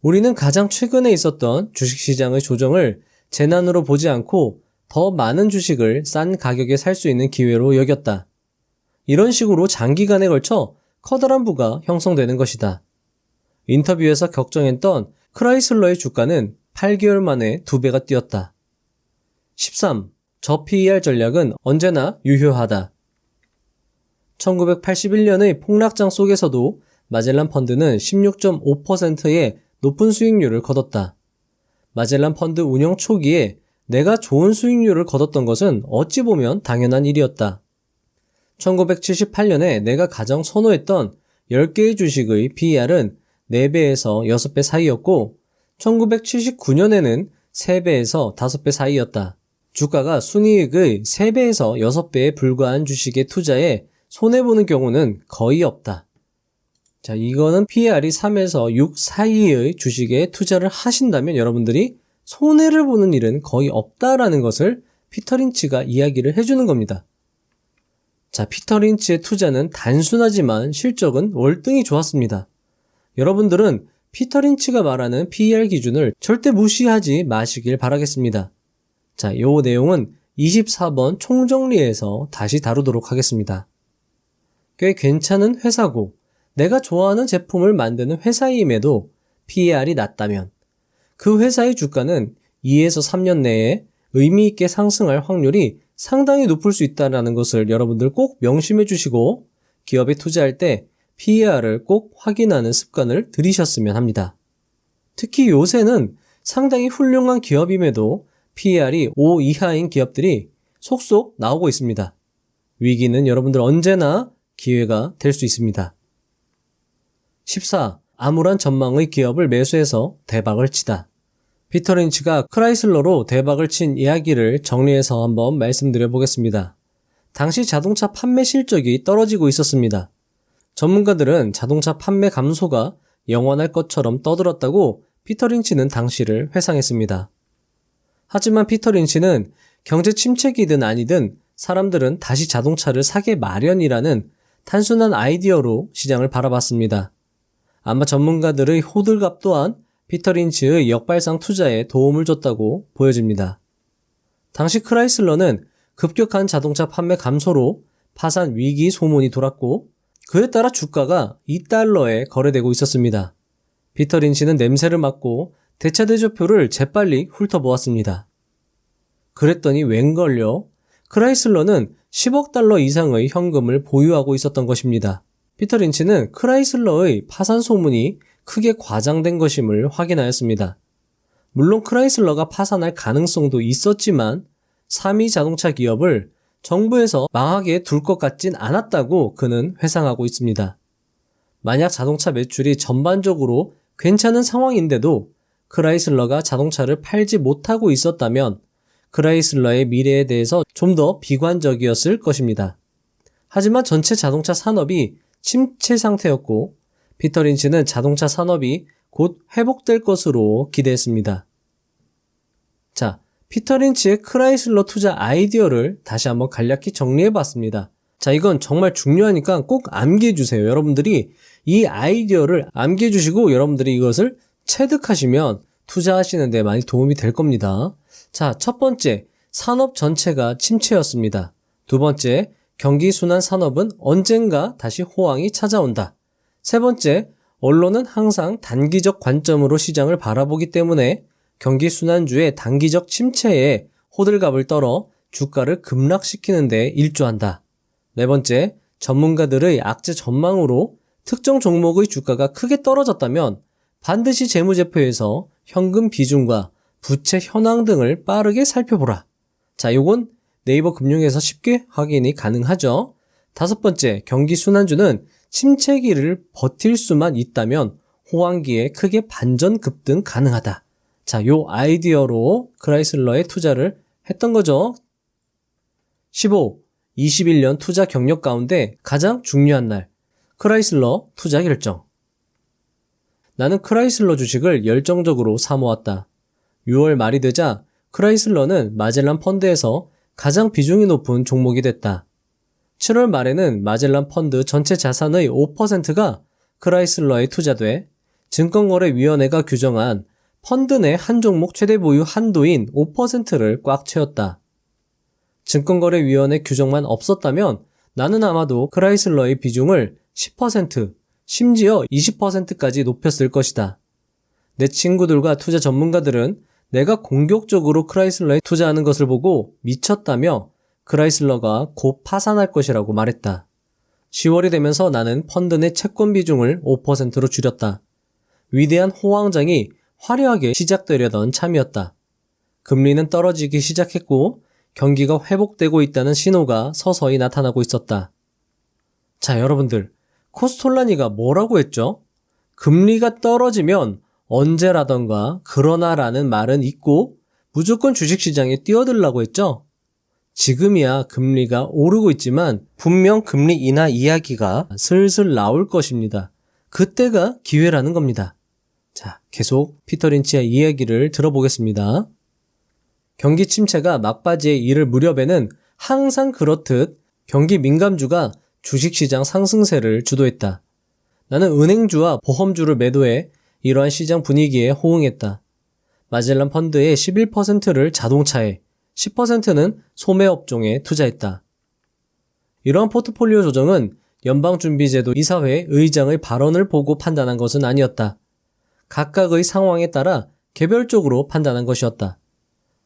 우리는 가장 최근에 있었던 주식시장의 조정을 재난으로 보지 않고 더 많은 주식을 싼 가격에 살 수 있는 기회로 여겼다. 이런 식으로 장기간에 걸쳐 커다란 부가 형성되는 것이다. 인터뷰에서 격정했던 크라이슬러의 주가는 8개월 만에 2배가 뛰었다. 13. 저PER 전략은 언제나 유효하다. 1981년의 폭락장 속에서도 마젤란 펀드는 16.5%의 높은 수익률을 거뒀다. 마젤란 펀드 운영 초기에 내가 좋은 수익률을 거뒀던 것은 어찌 보면 당연한 일이었다. 1978년에 내가 가장 선호했던 10개의 주식의 PER은 4배에서 6배 사이였고 1979년에는 3배에서 5배 사이였다. 주가가 순이익의 3배에서 6배에 불과한 주식에 투자해 손해보는 경우는 거의 없다. 자, 이거는 PER이 3에서 6 사이의 주식에 투자를 하신다면 여러분들이 손해를 보는 일은 거의 없다라는 것을 피터 린치가 이야기를 해주는 겁니다. 자, 피터 린치의 투자는 단순하지만 실적은 월등히 좋았습니다. 여러분들은 피터 린치가 말하는 PER 기준을 절대 무시하지 마시길 바라겠습니다. 자, 요 내용은 24번 총정리에서 다시 다루도록 하겠습니다. 꽤 괜찮은 회사고 내가 좋아하는 제품을 만드는 회사임에도 PER이 낮다면 그 회사의 주가는 2에서 3년 내에 의미 있게 상승할 확률이 상당히 높을 수 있다는 것을 여러분들 꼭 명심해 주시고 기업에 투자할 때 PER을 꼭 확인하는 습관을 들이셨으면 합니다. 특히 요새는 상당히 훌륭한 기업임에도 PER이 5 이하인 기업들이 속속 나오고 있습니다. 위기는 여러분들 언제나 기회가 될 수 있습니다. 14. 암울한 전망의 기업을 매수해서 대박을 치다. 피터 린치가 크라이슬러로 대박을 친 이야기를 정리해서 한번 말씀드려 보겠습니다. 당시 자동차 판매 실적이 떨어지고 있었습니다. 전문가들은 자동차 판매 감소가 영원할 것처럼 떠들었다고 피터 린치는 당시를 회상했습니다. 하지만 피터 린치는 경제 침체기든 아니든 사람들은 다시 자동차를 사게 마련이라는 단순한 아이디어로 시장을 바라봤습니다. 아마 전문가들의 호들갑 또한 피터 린치의 역발상 투자에 도움을 줬다고 보여집니다. 당시 크라이슬러는 급격한 자동차 판매 감소로 파산 위기 소문이 돌았고 그에 따라 주가가 2달러에 거래되고 있었습니다. 피터 린치는 냄새를 맡고 대차대조표를 재빨리 훑어보았습니다. 그랬더니 웬걸요? 크라이슬러는 10억 달러 이상의 현금을 보유하고 있었던 것입니다. 피터 린치는 크라이슬러의 파산 소문이 크게 과장된 것임을 확인하였습니다. 물론 크라이슬러가 파산할 가능성도 있었지만 3위 자동차 기업을 정부에서 망하게 둘 것 같진 않았다고 그는 회상하고 있습니다. 만약 자동차 매출이 전반적으로 괜찮은 상황인데도 크라이슬러가 자동차를 팔지 못하고 있었다면 크라이슬러의 미래에 대해서 좀 더 비관적이었을 것입니다. 하지만 전체 자동차 산업이 침체 상태였고 피터 린치는 자동차 산업이 곧 회복될 것으로 기대했습니다. 자, 피터 린치의 크라이슬러 투자 아이디어를 다시 한번 간략히 정리해봤습니다. 자, 이건 정말 중요하니까 꼭 암기해주세요. 여러분들이 이 아이디어를 암기해주시고 여러분들이 이것을 체득하시면 투자하시는 데 많이 도움이 될 겁니다. 자, 첫 번째, 산업 전체가 침체였습니다. 두 번째, 경기순환 산업은 언젠가 다시 호황이 찾아온다. 세 번째, 언론은 항상 단기적 관점으로 시장을 바라보기 때문에 경기순환주의 단기적 침체에 호들갑을 떨어 주가를 급락시키는 데 일조한다. 네 번째, 전문가들의 악재 전망으로 특정 종목의 주가가 크게 떨어졌다면 반드시 재무제표에서 현금 비중과 부채 현황 등을 빠르게 살펴보라. 자, 요건 네이버 금융에서 쉽게 확인이 가능하죠. 다섯 번째, 경기순환주는 침체기를 버틸 수만 있다면 호황기에 크게 반전 급등 가능하다. 자, 요 아이디어로 크라이슬러에 투자를 했던 거죠. 15. 21년 투자 경력 가운데 가장 중요한 날. 크라이슬러 투자 결정. 나는 크라이슬러 주식을 열정적으로 사모았다. 6월 말이 되자 크라이슬러는 마젤란 펀드에서 가장 비중이 높은 종목이 됐다. 7월 말에는 마젤란 펀드 전체 자산의 5%가 크라이슬러에 투자돼 증권거래위원회가 규정한 펀드 내 한 종목 최대 보유 한도인 5%를 꽉 채웠다. 증권거래위원회 규정만 없었다면 나는 아마도 크라이슬러의 비중을 10%, 심지어 20%까지 높였을 것이다. 내 친구들과 투자 전문가들은 내가 공격적으로 크라이슬러에 투자하는 것을 보고 미쳤다며 크라이슬러가 곧 파산할 것이라고 말했다. 10월이 되면서 나는 펀드 내 채권 비중을 5%로 줄였다. 위대한 호황장이 화려하게 시작되려던 참이었다. 금리는 떨어지기 시작했고 경기가 회복되고 있다는 신호가 서서히 나타나고 있었다. 자, 여러분들, 코스톨라니가 뭐라고 했죠? 금리가 떨어지면 언제라던가 그러나라는 말은 있고 무조건 주식시장에 뛰어들라고 했죠? 지금이야 금리가 오르고 있지만 분명 금리 인하 이야기가 슬슬 나올 것입니다. 그때가 기회라는 겁니다. 자, 계속 피터 린치의 이야기를 들어보겠습니다. 경기 침체가 막바지에 이를 무렵에는 항상 그렇듯 경기 민감주가 주식시장 상승세를 주도했다. 나는 은행주와 보험주를 매도해 이러한 시장 분위기에 호응했다. 마젤란 펀드의 11%를 자동차에, 10%는 소매업종에 투자했다. 이러한 포트폴리오 조정은 연방준비제도 이사회 의장의 발언을 보고 판단한 것은 아니었다. 각각의 상황에 따라 개별적으로 판단한 것이었다.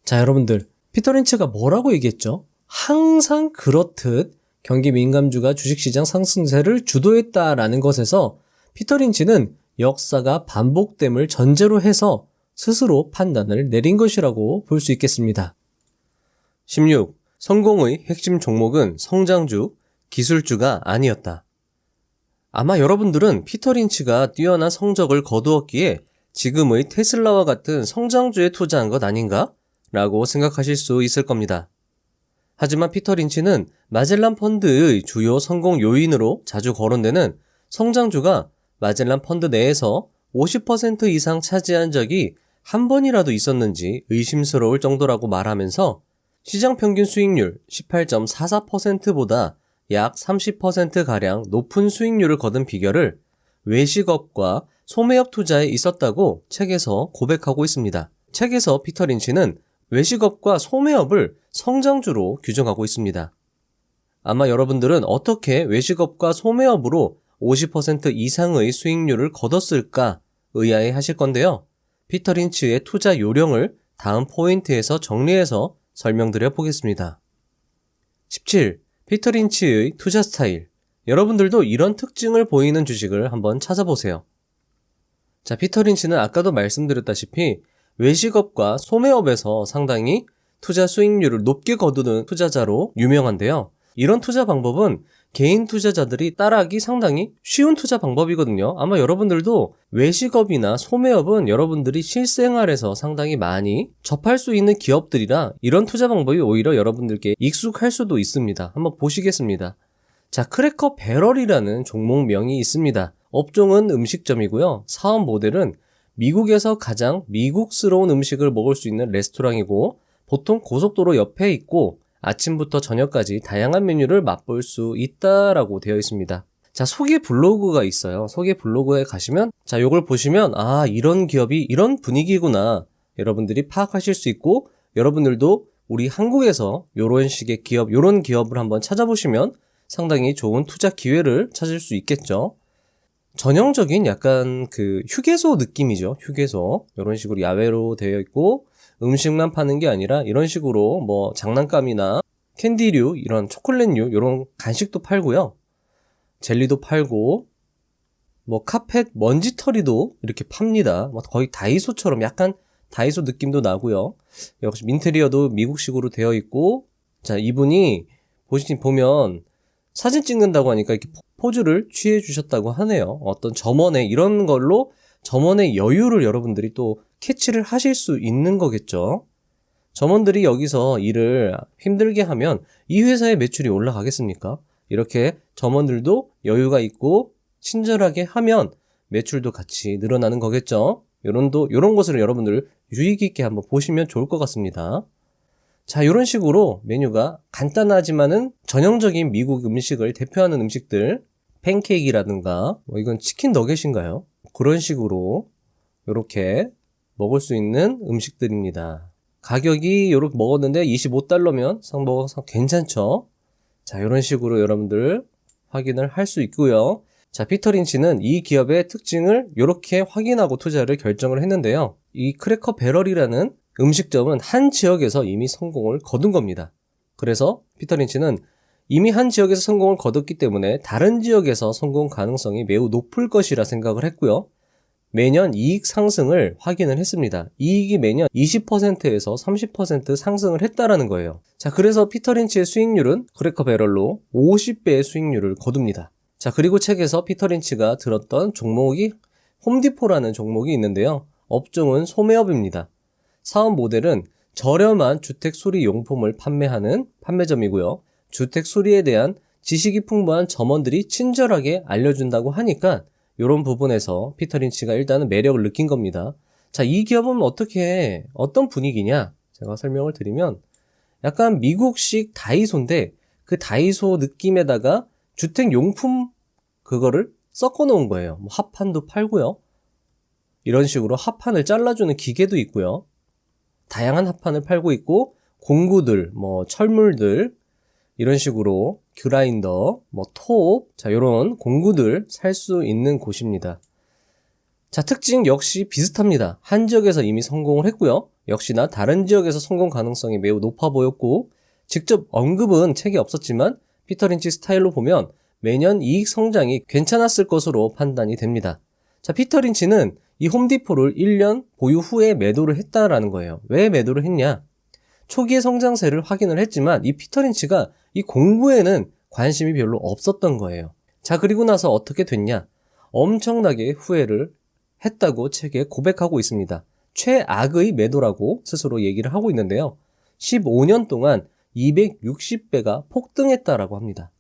자, 여러분들, 피터 린치가 뭐라고 얘기했죠? 항상 그렇듯 경기 민감주가 주식시장 상승세를 주도했다라는 것에서 피터 린치는 역사가 반복됨을 전제로 해서 스스로 판단을 내린 것이라고 볼 수 있겠습니다. 16. 성공의 핵심 종목은 성장주, 기술주가 아니었다. 아마 여러분들은 피터 린치가 뛰어난 성적을 거두었기에 지금의 테슬라와 같은 성장주에 투자한 것 아닌가? 라고 생각하실 수 있을 겁니다. 하지만 피터 린치는 마젤란 펀드의 주요 성공 요인으로 자주 거론되는 성장주가 마젤란 펀드 내에서 50% 이상 차지한 적이 한 번이라도 있었는지 의심스러울 정도라고 말하면서 시장 평균 수익률 18.44%보다 약 30%가량 높은 수익률을 거둔 비결을 외식업과 소매업 투자에 있었다고 책에서 고백하고 있습니다. 책에서 피터 린치는 외식업과 소매업을 성장주로 규정하고 있습니다. 아마 여러분들은 어떻게 외식업과 소매업으로 50% 이상의 수익률을 거뒀을까 의아해 하실 건데요. 피터 린치의 투자 요령을 다음 포인트에서 정리해서 설명드려 보겠습니다. 17. 피터 린치의 투자 스타일. 여러분들도 이런 특징을 보이는 주식을 한번 찾아보세요. 자, 피터 린치는 아까도 말씀드렸다시피 외식업과 소매업에서 상당히 투자 수익률을 높게 거두는 투자자로 유명한데요. 이런 투자 방법은 개인 투자자들이 따라하기 상당히 쉬운 투자 방법이거든요. 아마 여러분들도 외식업이나 소매업은 여러분들이 실생활에서 상당히 많이 접할 수 있는 기업들이라 이런 투자 방법이 오히려 여러분들께 익숙할 수도 있습니다. 한번 보시겠습니다. 자, 크래커 배럴이라는 종목명이 있습니다. 업종은 음식점이고요. 사업 모델은 미국에서 가장 미국스러운 음식을 먹을 수 있는 레스토랑이고 보통 고속도로 옆에 있고 아침부터 저녁까지 다양한 메뉴를 맛볼 수 있다라고 되어 있습니다. 자, 소개 블로그가 있어요. 소개 블로그에 가시면 자, 요걸 보시면 이런 기업이 이런 분위기구나 여러분들이 파악하실 수 있고 여러분들도 우리 한국에서 요런 식의 기업, 요런 기업을 한번 찾아보시면 상당히 좋은 투자 기회를 찾을 수 있겠죠. 전형적인 약간 그 휴게소 느낌이죠. 휴게소. 이런 식으로 야외로 되어 있고 음식만 파는 게 아니라 이런 식으로 뭐 장난감이나 캔디류, 이런 초콜릿류, 이런 간식도 팔고요. 젤리도 팔고 뭐 카펫 먼지털이도 이렇게 팝니다. 뭐 거의 다이소처럼 약간 다이소 느낌도 나고요. 역시 인테리어도 미국식으로 되어 있고 자, 이분이 보면 사진 찍는다고 하니까 이렇게 포즈를 취해 주셨다고 하네요. 어떤 점원의 이런 걸로 점원의 여유를 여러분들이 또 캐치를 하실 수 있는 거겠죠. 점원들이 여기서 일을 힘들게 하면 이 회사의 매출이 올라가겠습니까? 이렇게 점원들도 여유가 있고 친절하게 하면 매출도 같이 늘어나는 거겠죠. 요런 것을 여러분들 유익 있게 한번 보시면 좋을 것 같습니다. 자, 이런 식으로 메뉴가 간단하지만은 전형적인 미국 음식을 대표하는 음식들, 팬케이크라든가 뭐 이건 치킨 너겟인가요? 그런 식으로 이렇게 먹을 수 있는 음식들입니다. 가격이 요렇게 먹었는데 $25면 괜찮죠? 자, 이런 식으로 여러분들 확인을 할 수 있고요. 자, 피터 린치는 이 기업의 특징을 이렇게 확인하고 투자를 결정을 했는데요. 이 크래커 배럴이라는 음식점은 한 지역에서 이미 성공을 거둔 겁니다. 그래서 피터 린치는 이미 한 지역에서 성공을 거뒀기 때문에 다른 지역에서 성공 가능성이 매우 높을 것이라 생각을 했고요. 매년 이익 상승을 확인을 했습니다. 이익이 매년 20%에서 30% 상승을 했다라는 거예요. 자, 그래서 피터 린치의 수익률은 크래커 배럴로 50배의 수익률을 거둡니다. 자, 그리고 책에서 피터 린치가 들었던 종목이 홈디포라는 종목이 있는데요. 업종은 소매업입니다. 사업 모델은 저렴한 주택 수리 용품을 판매하는 판매점이고요. 주택 수리에 대한 지식이 풍부한 점원들이 친절하게 알려준다고 하니까 이런 부분에서 피터 린치가 일단은 매력을 느낀 겁니다. 자, 이 기업은 어떤 분위기냐? 제가 설명을 드리면 약간 미국식 다이소인데 그 다이소 느낌에다가 주택 용품 그거를 섞어 놓은 거예요. 뭐 합판도 팔고요. 이런 식으로 합판을 잘라주는 기계도 있고요. 다양한 합판을 팔고 있고 공구들, 뭐 철물들 이런 식으로 그라인더, 뭐 톱, 자, 요런 공구들 살 수 있는 곳입니다. 자, 특징 역시 비슷합니다. 한 지역에서 이미 성공을 했고요. 역시나 다른 지역에서 성공 가능성이 매우 높아 보였고 직접 언급은 책에 없었지만 피터 린치 스타일로 보면 매년 이익 성장이 괜찮았을 것으로 판단이 됩니다. 자, 피터 린치는 이 홈디포를 1년 보유 후에 매도를 했다라는 거예요. 왜 매도를 했냐? 초기의 성장세를 확인을 했지만 이 피터 린치가 이 공부에는 관심이 별로 없었던 거예요. 자, 그리고 나서 어떻게 됐냐? 엄청나게 후회를 했다고 책에 고백하고 있습니다. 최악의 매도라고 스스로 얘기를 하고 있는데요. 15년 동안 260배가 폭등했다라고 합니다.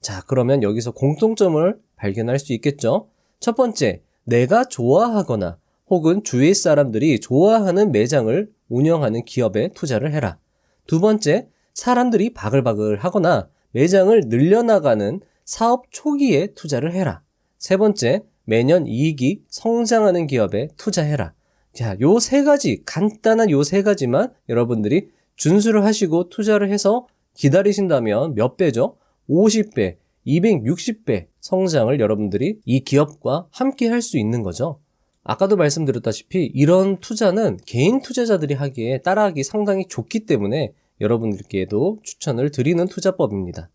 자, 그러면 여기서 공통점을 발견할 수 있겠죠? 첫 번째, 내가 좋아하거나 혹은 주위 사람들이 좋아하는 매장을 운영하는 기업에 투자를 해라. 두 번째, 사람들이 바글바글 하거나 매장을 늘려나가는 사업 초기에 투자를 해라. 세 번째, 매년 이익이 성장하는 기업에 투자해라. 자, 요 세 가지, 간단한 요 세 가지만 여러분들이 준수를 하시고 투자를 해서 기다리신다면 몇 배죠? 50배, 260배 성장을 여러분들이 이 기업과 함께 할 수 있는 거죠. 아까도 말씀드렸다시피 이런 투자는 개인 투자자들이 하기에 따라하기 상당히 좋기 때문에 여러분들께도 추천을 드리는 투자법입니다.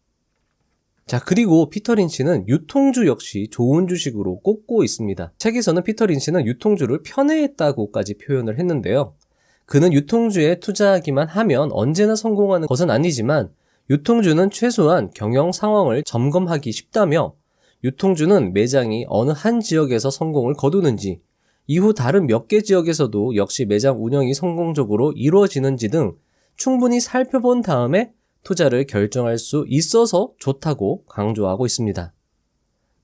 자, 그리고 피터 린치는 유통주 역시 좋은 주식으로 꼽고 있습니다. 책에서는 피터 린치는 유통주를 편애했다고까지 표현을 했는데요. 그는 유통주에 투자하기만 하면 언제나 성공하는 것은 아니지만 유통주는 최소한 경영 상황을 점검하기 쉽다며 유통주는 매장이 어느 한 지역에서 성공을 거두는지 이후 다른 몇 개 지역에서도 역시 매장 운영이 성공적으로 이루어지는지 등 충분히 살펴본 다음에 투자를 결정할 수 있어서 좋다고 강조하고 있습니다.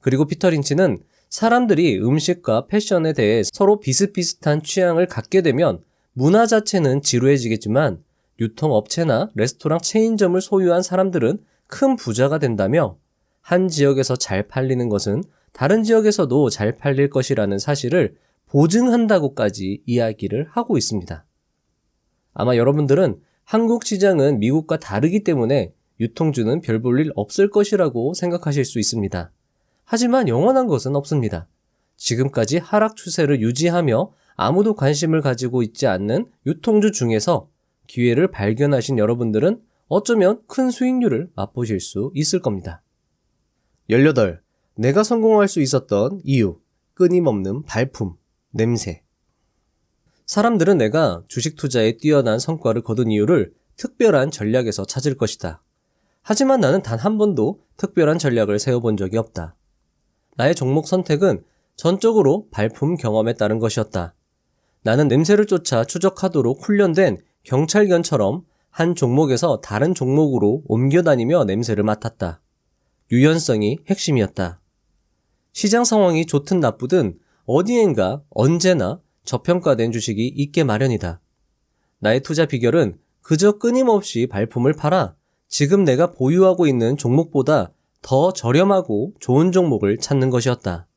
그리고 피터 린치는 사람들이 음식과 패션에 대해 서로 비슷비슷한 취향을 갖게 되면 문화 자체는 지루해지겠지만 유통업체나 레스토랑 체인점을 소유한 사람들은 큰 부자가 된다며 한 지역에서 잘 팔리는 것은 다른 지역에서도 잘 팔릴 것이라는 사실을 보증한다고까지 이야기를 하고 있습니다. 아마 여러분들은 한국 시장은 미국과 다르기 때문에 유통주는 별 볼 일 없을 것이라고 생각하실 수 있습니다. 하지만 영원한 것은 없습니다. 지금까지 하락 추세를 유지하며 아무도 관심을 가지고 있지 않는 유통주 중에서 기회를 발견하신 여러분들은 어쩌면 큰 수익률을 맛보실 수 있을 겁니다. 18. 내가 성공할 수 있었던 이유, 끊임없는 발품, 냄새. 사람들은 내가 주식 투자에 뛰어난 성과를 거둔 이유를 특별한 전략에서 찾을 것이다. 하지만 나는 단 한 번도 특별한 전략을 세워본 적이 없다. 나의 종목 선택은 전적으로 발품 경험에 따른 것이었다. 나는 냄새를 쫓아 추적하도록 훈련된 경찰견처럼 한 종목에서 다른 종목으로 옮겨다니며 냄새를 맡았다. 유연성이 핵심이었다. 시장 상황이 좋든 나쁘든 어디엔가 언제나 저평가된 주식이 있게 마련이다. 나의 투자 비결은 그저 끊임없이 발품을 팔아 지금 내가 보유하고 있는 종목보다 더 저렴하고 좋은 종목을 찾는 것이었다.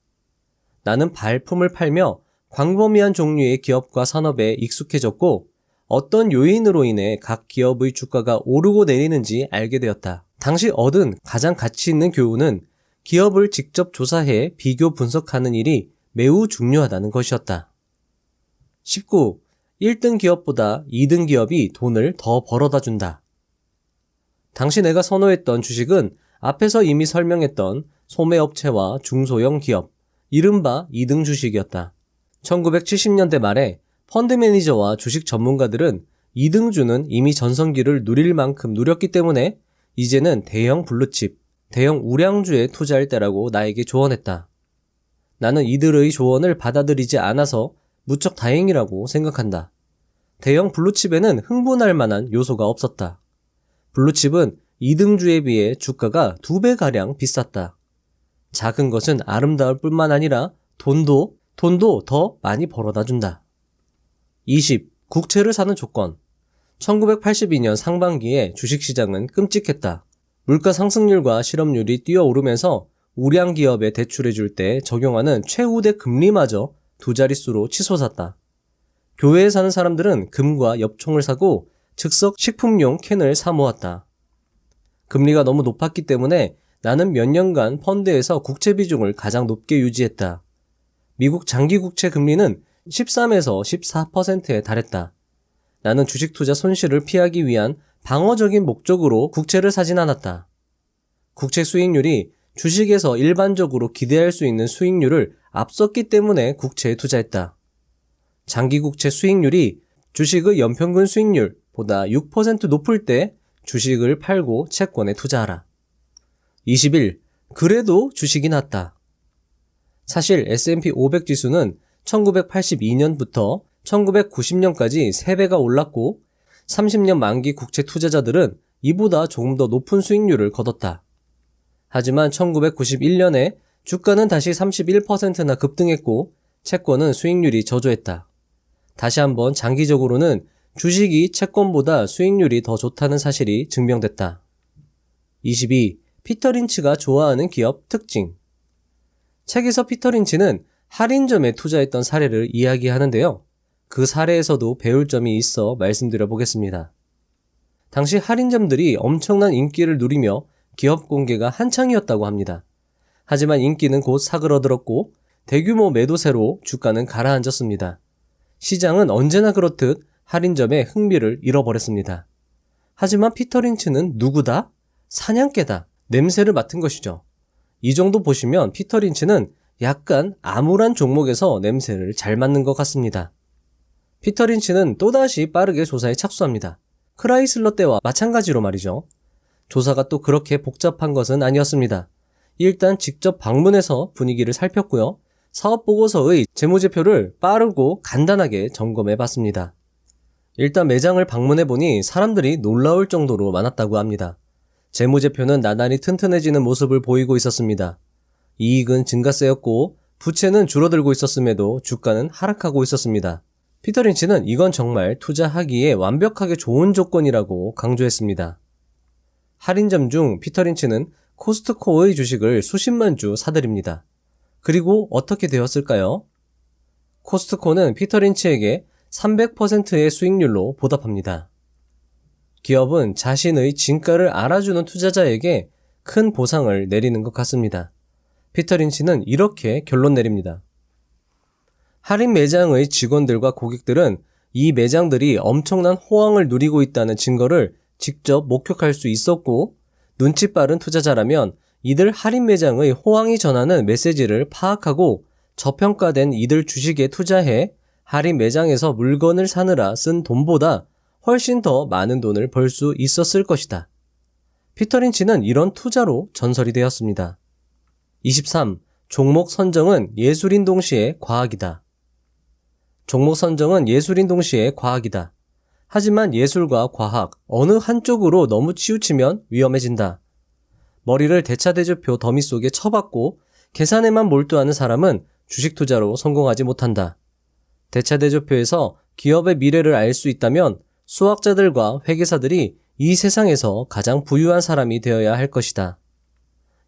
나는 발품을 팔며 광범위한 종류의 기업과 산업에 익숙해졌고 어떤 요인으로 인해 각 기업의 주가가 오르고 내리는지 알게 되었다. 당시 얻은 가장 가치 있는 교훈은 기업을 직접 조사해 비교 분석하는 일이 매우 중요하다는 것이었다. 19. 1등 기업보다 2등 기업이 돈을 더 벌어다 준다. 당시 내가 선호했던 주식은 앞에서 이미 설명했던 소매업체와 중소형 기업, 이른바 2등 주식이었다. 1970년대 말에 펀드 매니저와 주식 전문가들은 2등주는 이미 전성기를 누릴 만큼 누렸기 때문에 이제는 대형 블루칩, 대형 우량주에 투자할 때라고 나에게 조언했다. 나는 이들의 조언을 받아들이지 않아서 무척 다행이라고 생각한다. 대형 블루칩에는 흥분할 만한 요소가 없었다. 블루칩은 2등주에 비해 주가가 2배가량 비쌌다. 작은 것은 아름다울 뿐만 아니라 돈도 더 많이 벌어다 준다. 20. 국채를 사는 조건. 1982년 상반기에 주식시장은 끔찍했다. 물가 상승률과 실업률이 뛰어오르면서 우량 기업에 대출해줄 때 적용하는 최우대 금리마저 두 자릿수로 치솟았다. 교회에 사는 사람들은 금과 엽총을 사고 즉석 식품용 캔을 사 모았다. 금리가 너무 높았기 때문에 나는 몇 년간 펀드에서 국채 비중을 가장 높게 유지했다. 미국 장기 국채 금리는 13에서 14%에 달했다. 나는 주식 투자 손실을 피하기 위한 방어적인 목적으로 국채를 사진 않았다. 국채 수익률이 주식에서 일반적으로 기대할 수 있는 수익률을 앞섰기 때문에 국채에 투자했다. 장기 국채 수익률이 주식의 연평균 수익률보다 6% 높을 때 주식을 팔고 채권에 투자하라. 21. 그래도 주식이 낫다. 사실 S&P 500 지수는 1982년부터 1990년까지 3배가 올랐고 30년 만기 국채 투자자들은 이보다 조금 더 높은 수익률을 거뒀다. 하지만 1991년에 주가는 다시 31%나 급등했고 채권은 수익률이 저조했다. 다시 한번 장기적으로는 주식이 채권보다 수익률이 더 좋다는 사실이 증명됐다. 22. 피터 린치가 좋아하는 기업 특징. 책에서 피터 린치는 할인점에 투자했던 사례를 이야기하는데요. 그 사례에서도 배울 점이 있어 말씀드려 보겠습니다. 당시 할인점들이 엄청난 인기를 누리며 기업 공개가 한창이었다고 합니다. 하지만 인기는 곧 사그러들었고 대규모 매도세로 주가는 가라앉았습니다. 시장은 언제나 그렇듯 할인점의 흥미를 잃어버렸습니다. 하지만 피터 린치는 누구다? 사냥개다. 냄새를 맡은 것이죠. 이 정도 보시면 피터 린치는 약간 암울한 종목에서 냄새를 잘 맡는 것 같습니다. 피터 린치는 또다시 빠르게 조사에 착수합니다. 크라이슬러 때와 마찬가지로 말이죠. 조사가 또 그렇게 복잡한 것은 아니었습니다. 일단 직접 방문해서 분위기를 살폈고요. 사업보고서의 재무제표를 빠르고 간단하게 점검해 봤습니다. 일단 매장을 방문해보니 사람들이 놀라울 정도로 많았다고 합니다. 재무제표는 나날이 튼튼해지는 모습을 보이고 있었습니다. 이익은 증가세였고 부채는 줄어들고 있었음에도 주가는 하락하고 있었습니다. 피터 린치는 이건 정말 투자하기에 완벽하게 좋은 조건이라고 강조했습니다. 할인점 중 피터 린치는 코스트코의 주식을 수십만 주 사들입니다. 그리고 어떻게 되었을까요? 코스트코는 피터 린치에게 300%의 수익률로 보답합니다. 기업은 자신의 진가를 알아주는 투자자에게 큰 보상을 내리는 것 같습니다. 피터 린치는 이렇게 결론 내립니다. 할인 매장의 직원들과 고객들은 이 매장들이 엄청난 호황을 누리고 있다는 증거를 직접 목격할 수 있었고, 눈치 빠른 투자자라면 이들 할인 매장의 호황이 전하는 메시지를 파악하고 저평가된 이들 주식에 투자해 할인 매장에서 물건을 사느라 쓴 돈보다 훨씬 더 많은 돈을 벌 수 있었을 것이다. 피터 린치는 이런 투자로 전설이 되었습니다. 23. 종목 선정은 예술인 동시에 과학이다. 종목 선정은 예술인 동시에 과학이다. 하지만 예술과 과학 어느 한쪽으로 너무 치우치면 위험해진다. 머리를 대차대조표 더미 속에 쳐박고 계산에만 몰두하는 사람은 주식 투자로 성공하지 못한다. 대차대조표에서 기업의 미래를 알 수 있다면 수학자들과 회계사들이 이 세상에서 가장 부유한 사람이 되어야 할 것이다.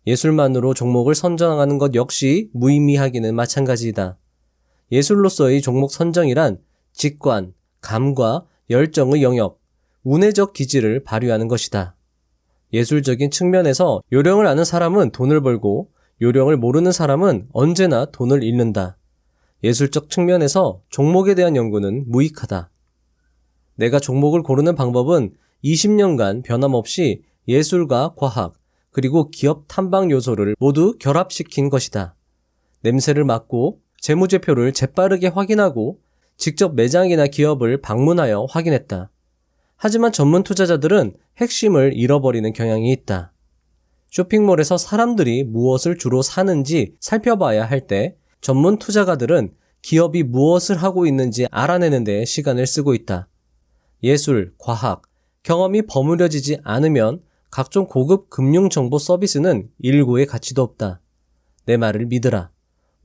예술만으로 종목을 선정하는 것 역시 무의미하기는 마찬가지이다. 예술로서의 종목 선정이란 직관, 감과 열정의 영역, 운의적 기질을 발휘하는 것이다. 예술적인 측면에서 요령을 아는 사람은 돈을 벌고 요령을 모르는 사람은 언제나 돈을 잃는다. 예술적 측면에서 종목에 대한 연구는 무익하다. 내가 종목을 고르는 방법은 20년간 변함없이 예술과 과학, 그리고 기업 탐방 요소를 모두 결합시킨 것이다. 냄새를 맡고 재무제표를 재빠르게 확인하고 직접 매장이나 기업을 방문하여 확인했다. 하지만 전문 투자자들은 핵심을 잃어버리는 경향이 있다. 쇼핑몰에서 사람들이 무엇을 주로 사는지 살펴봐야 할 때 전문 투자가들은 기업이 무엇을 하고 있는지 알아내는 데 시간을 쓰고 있다. 예술, 과학, 경험이 버무려지지 않으면 각종 고급 금융정보 서비스는 일고의 가치도 없다. 내 말을 믿으라.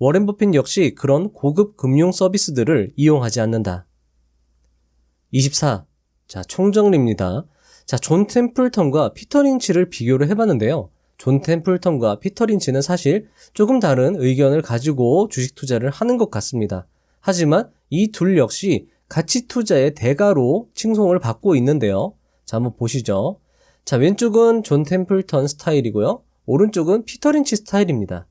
워렌 버핏 역시 그런 고급 금융 서비스들을 이용하지 않는다. 24. 자, 총정리입니다. 자, 존 템플턴과 피터 린치를 비교를 해봤는데요. 존 템플턴과 피터 린치는 사실 조금 다른 의견을 가지고 주식 투자를 하는 것 같습니다. 하지만 이 둘 역시 가치 투자의 대가로 칭송을 받고 있는데요. 자, 한번 보시죠. 자, 왼쪽은 존 템플턴 스타일이고요. 오른쪽은 피터 린치 스타일입니다.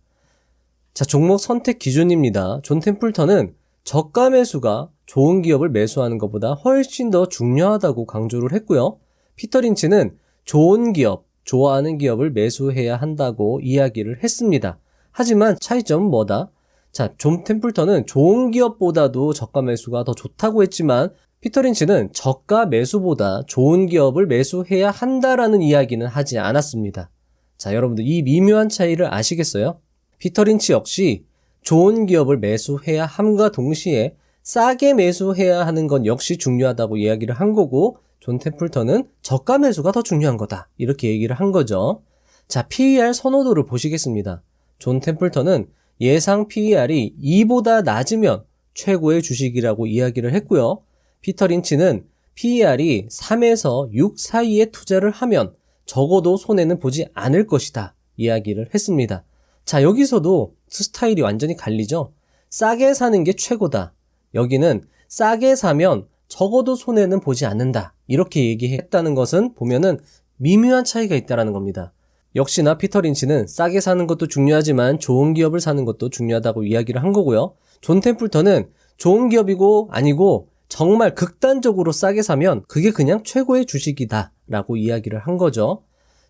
자, 종목 선택 기준입니다. 존 템플턴은 저가 매수가 좋은 기업을 매수하는 것보다 훨씬 더 중요하다고 강조를 했고요. 피터 린치는 좋은 기업, 좋아하는 기업을 매수해야 한다고 이야기를 했습니다. 하지만 차이점은 뭐다? 자, 존 템플턴은 좋은 기업보다도 저가 매수가 더 좋다고 했지만 피터 린치는 저가 매수보다 좋은 기업을 매수해야 한다라는 이야기는 하지 않았습니다. 자, 여러분들 이 미묘한 차이를 아시겠어요? 피터 린치 역시 좋은 기업을 매수해야 함과 동시에 싸게 매수해야 하는 건 역시 중요하다고 이야기를 한 거고, 존 템플턴은 저가 매수가 더 중요한 거다, 이렇게 얘기를 한 거죠. 자, PER 선호도를 보시겠습니다. 존 템플턴은 예상 PER이 2보다 낮으면 최고의 주식이라고 이야기를 했고요. 피터 린치는 PER이 3에서 6 사이에 투자를 하면 적어도 손해는 보지 않을 것이다, 이야기를 했습니다. 자, 여기서도 스타일이 완전히 갈리죠. 싸게 사는 게 최고다. 여기는 싸게 사면 적어도 손해는 보지 않는다. 이렇게 얘기했다는 것은 보면은 미묘한 차이가 있다는 겁니다. 역시나 피터 린치는 싸게 사는 것도 중요하지만 좋은 기업을 사는 것도 중요하다고 이야기를 한 거고요. 존 템플턴은 좋은 기업이고 아니고 정말 극단적으로 싸게 사면 그게 그냥 최고의 주식이다 라고 이야기를 한 거죠.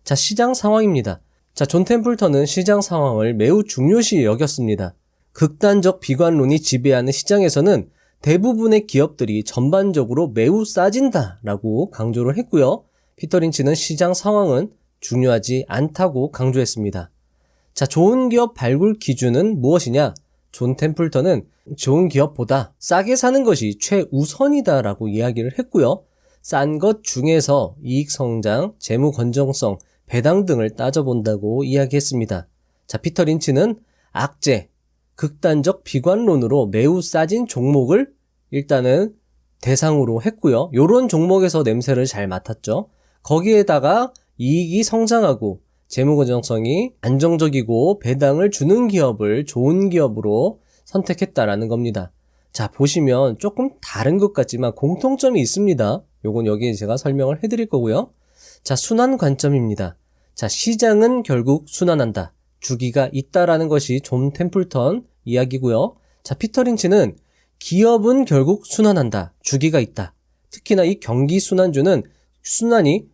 자, 시장 상황입니다. 자, 존 템플턴은 시장 상황을 매우 중요시 여겼습니다. 극단적 비관론이 지배하는 시장에서는 대부분의 기업들이 전반적으로 매우 싸진다 라고 강조를 했고요. 피터 린치는 시장 상황은 중요하지 않다고 강조했습니다. 자, 좋은 기업 발굴 기준은 무엇이냐? 존 템플턴은 좋은 기업보다 싸게 사는 것이 최우선이다 라고 이야기를 했고요. 싼 것 중에서 이익 성장, 재무 건전성, 배당 등을 따져본다고 이야기했습니다. 자, 피터 린치는 악재, 극단적 비관론으로 매우 싸진 종목을 일단은 대상으로 했고요. 요런 종목에서 냄새를 잘 맡았죠. 거기에다가 이익이 성장하고 재무 건전성이 안정적이고 배당을 주는 기업을 좋은 기업으로 선택했다라는 겁니다. 자, 보시면 조금 다른 것 같지만 공통점이 있습니다. 요건 여기에 제가 설명을 해드릴 거고요. 자, 순환 관점입니다. 자, 시장은 결국 순환한다. 주기가 있다라는 것이 존 템플턴 이야기고요. 자, 피터 린치는 기업은 결국 순환한다. 주기가 있다. 특히나 이 경기 순환주는 순환이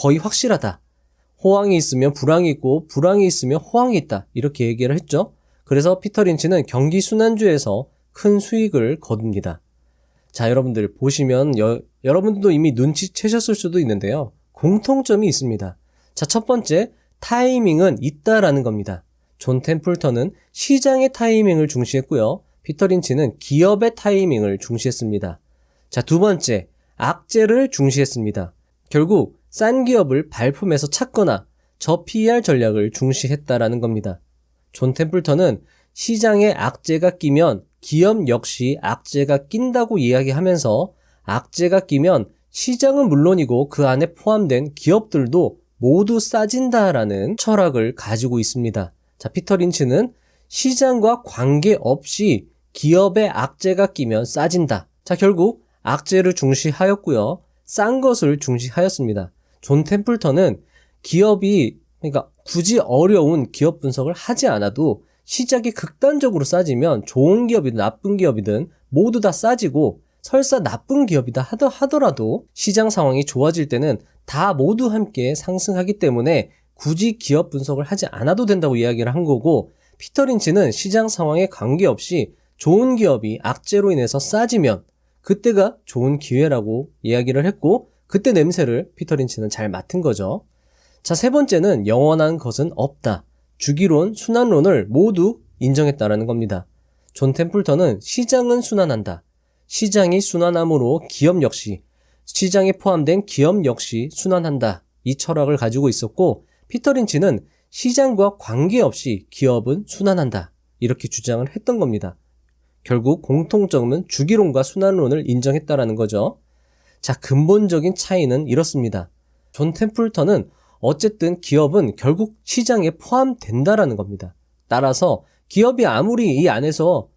거의 확실하다. 호황이 있으면 불황이 있고 불황이 있으면 호황이 있다. 이렇게 얘기를 했죠. 그래서 피터 린치는 경기 순환주에서 큰 수익을 거둡니다. 자, 여러분들 보시면 여러분들도 이미 눈치채셨을 수도 있는데요. 공통점이 있습니다. 자, 첫 번째, 타이밍은 있다라는 겁니다. 존 템플턴은 시장의 타이밍을 중시했고요. 피터 린치는 기업의 타이밍을 중시했습니다. 자, 두 번째, 악재를 중시했습니다. 결국 싼 기업을 발품에서 찾거나 저PER 전략을 중시했다라는 겁니다. 존 템플턴은 시장에 악재가 끼면 기업 역시 악재가 낀다고 이야기하면서 악재가 끼면 시장은 물론이고 그 안에 포함된 기업들도 모두 싸진다라는 철학을 가지고 있습니다. 자, 피터 린치는 시장과 관계없이 기업에 악재가 끼면 싸진다. 자, 결국 악재를 중시하였고요. 싼 것을 중시하였습니다. 존 템플턴은 기업이 그러니까 굳이 어려운 기업 분석을 하지 않아도 시작이 극단적으로 싸지면 좋은 기업이든 나쁜 기업이든 모두 다 싸지고 설사 나쁜 기업이다 하더라도 시장 상황이 좋아질 때는 다 모두 함께 상승하기 때문에 굳이 기업 분석을 하지 않아도 된다고 이야기를 한 거고 피터 린치는 시장 상황에 관계없이 좋은 기업이 악재로 인해서 싸지면 그때가 좋은 기회라고 이야기를 했고 그때 냄새를 피터 린치는 잘 맡은 거죠. 자, 세 번째는 영원한 것은 없다. 주기론, 순환론을 모두 인정했다라는 겁니다. 존 템플턴은 시장은 순환한다. 시장이 순환함으로 기업 역시, 시장에 포함된 기업 역시 순환한다. 이 철학을 가지고 있었고 피터 린치는 시장과 관계없이 기업은 순환한다. 이렇게 주장을 했던 겁니다. 결국 공통점은 주기론과 순환론을 인정했다라는 거죠. 자, 근본적인 차이는 이렇습니다. 존 템플턴은 어쨌든 기업은 결국 시장에 포함된다라는 겁니다. 따라서 기업이 아무리 이 안에서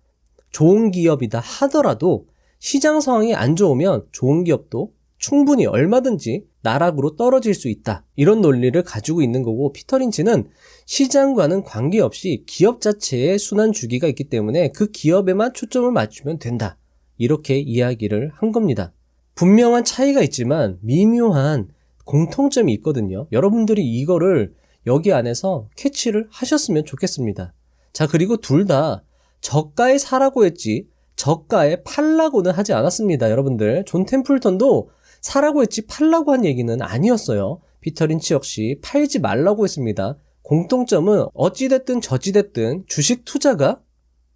좋은 기업이다 하더라도 시장 상황이 안 좋으면 좋은 기업도 충분히 얼마든지 나락으로 떨어질 수 있다. 이런 논리를 가지고 있는 거고 피터 린치는 시장과는 관계없이 기업 자체에 순환 주기가 있기 때문에 그 기업에만 초점을 맞추면 된다. 이렇게 이야기를 한 겁니다. 분명한 차이가 있지만 미묘한 공통점이 있거든요. 여러분들이 이거를 여기 안에서 캐치를 하셨으면 좋겠습니다. 자, 그리고 둘 다 저가에 사라고 했지 저가에 팔라고는 하지 않았습니다. 여러분들, 존 템플턴도 사라고 했지 팔라고 한 얘기는 아니었어요. 피터 린치 역시 팔지 말라고 했습니다. 공통점은 어찌됐든 저찌됐든 주식 투자가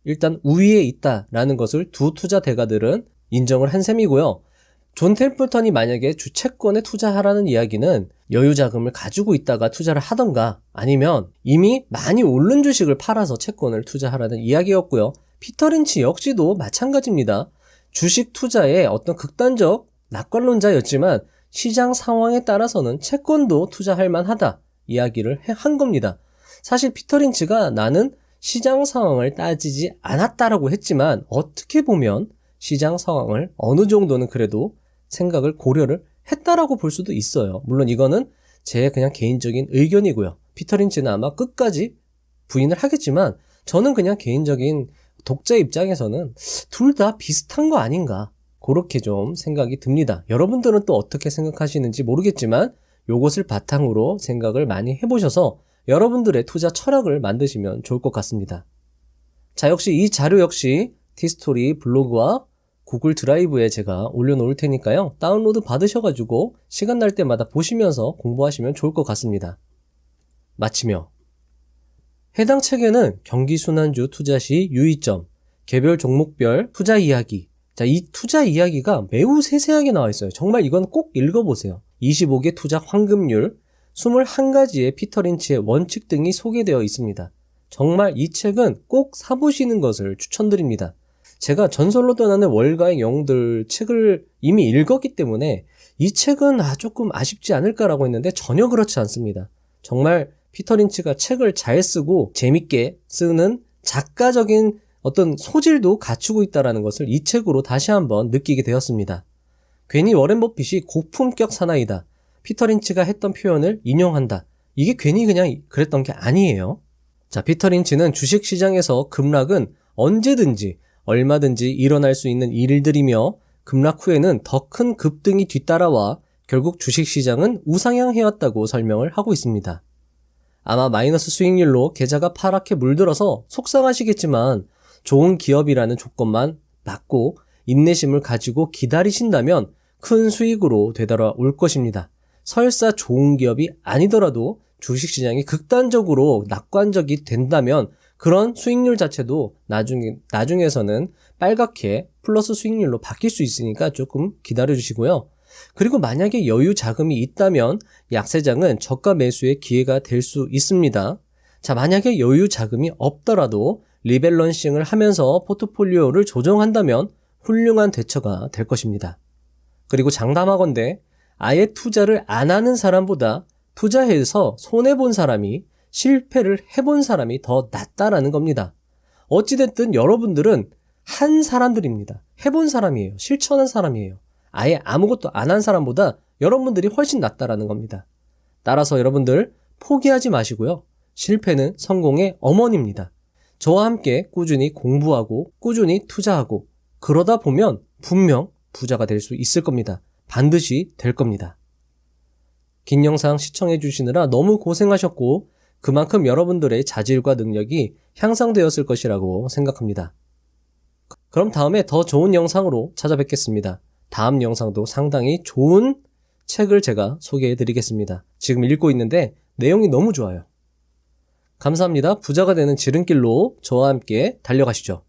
일단 우위에 있다라는 것을 두 투자 대가들은 인정을 한 셈이고요. 존 템플턴이 만약에 주채권에 투자하라는 이야기는 여유 자금을 가지고 있다가 투자를 하던가 아니면 이미 많이 오른 주식을 팔아서 채권을 투자하라는 이야기였고요. 피터 린치 역시도 마찬가지입니다. 주식 투자의 어떤 극단적 낙관론자였지만 시장 상황에 따라서는 채권도 투자할 만하다 이야기를 한 겁니다. 사실 피터 린치가 나는 시장 상황을 따지지 않았다라고 했지만 어떻게 보면 시장 상황을 어느 정도는 그래도 생각을 고려를 했다라고 볼 수도 있어요. 물론 이거는 제 그냥 개인적인 의견이고요. 피터 린치는 아마 끝까지 부인을 하겠지만 저는 그냥 개인적인 독자 입장에서는 둘 다 비슷한 거 아닌가 그렇게 좀 생각이 듭니다. 여러분들은 또 어떻게 생각하시는지 모르겠지만 요것을 바탕으로 생각을 많이 해보셔서 여러분들의 투자 철학을 만드시면 좋을 것 같습니다. 자, 역시 이 자료 역시 티스토리 블로그와 구글 드라이브에 제가 올려놓을 테니까요. 다운로드 받으셔가지고 시간 날 때마다 보시면서 공부하시면 좋을 것 같습니다. 마치며 해당 책에는 경기순환주 투자 시 유의점, 개별 종목별 투자 이야기, 자, 이 투자 이야기가 매우 세세하게 나와 있어요. 정말 이건 꼭 읽어보세요. 25개 투자 황금률, 21가지의 피터 린치의 원칙 등이 소개되어 있습니다. 정말 이 책은 꼭 사보시는 것을 추천드립니다. 제가 전설로 떠나는 월가의 영웅들 책을 이미 읽었기 때문에 이 책은 조금 아쉽지 않을까라고 했는데 전혀 그렇지 않습니다. 정말 피터 린치가 책을 잘 쓰고 재밌게 쓰는 작가적인 어떤 소질도 갖추고 있다는 것을 이 책으로 다시 한번 느끼게 되었습니다. 괜히 워렌 버핏이 고품격 사나이다, 피터 린치가 했던 표현을 인용한다, 이게 괜히 그냥 그랬던 게 아니에요. 자, 피터 린치는 주식시장에서 급락은 언제든지 얼마든지 일어날 수 있는 일들이며 급락 후에는 더 큰 급등이 뒤따라와 결국 주식시장은 우상향해왔다고 설명을 하고 있습니다. 아마 마이너스 수익률로 계좌가 파랗게 물들어서 속상하시겠지만 좋은 기업이라는 조건만 맞고 인내심을 가지고 기다리신다면 큰 수익으로 되돌아올 것입니다. 설사 좋은 기업이 아니더라도 주식시장이 극단적으로 낙관적이 된다면 그런 수익률 자체도 나중에서는 빨갛게 플러스 수익률로 바뀔 수 있으니까 조금 기다려주시고요. 그리고 만약에 여유 자금이 있다면 약세장은 저가 매수의 기회가 될 수 있습니다. 자, 만약에 여유 자금이 없더라도 리밸런싱을 하면서 포트폴리오를 조정한다면 훌륭한 대처가 될 것입니다. 그리고 장담하건대 아예 투자를 안 하는 사람보다 투자해서 손해본 사람이, 실패를 해본 사람이 더 낫다라는 겁니다. 어찌됐든 여러분들은 한 사람들입니다. 해본 사람이에요. 실천한 사람이에요. 아예 아무것도 안 한 사람보다 여러분들이 훨씬 낫다라는 겁니다. 따라서 여러분들 포기하지 마시고요. 실패는 성공의 어머니입니다. 저와 함께 꾸준히 공부하고 꾸준히 투자하고 그러다 보면 분명 부자가 될 수 있을 겁니다. 반드시 될 겁니다. 긴 영상 시청해 주시느라 너무 고생하셨고 그만큼 여러분들의 자질과 능력이 향상되었을 것이라고 생각합니다. 그럼 다음에 더 좋은 영상으로 찾아뵙겠습니다. 다음 영상도 상당히 좋은 책을 제가 소개해 드리겠습니다. 지금 읽고 있는데 내용이 너무 좋아요. 감사합니다. 부자가 되는 지름길로 저와 함께 달려가시죠.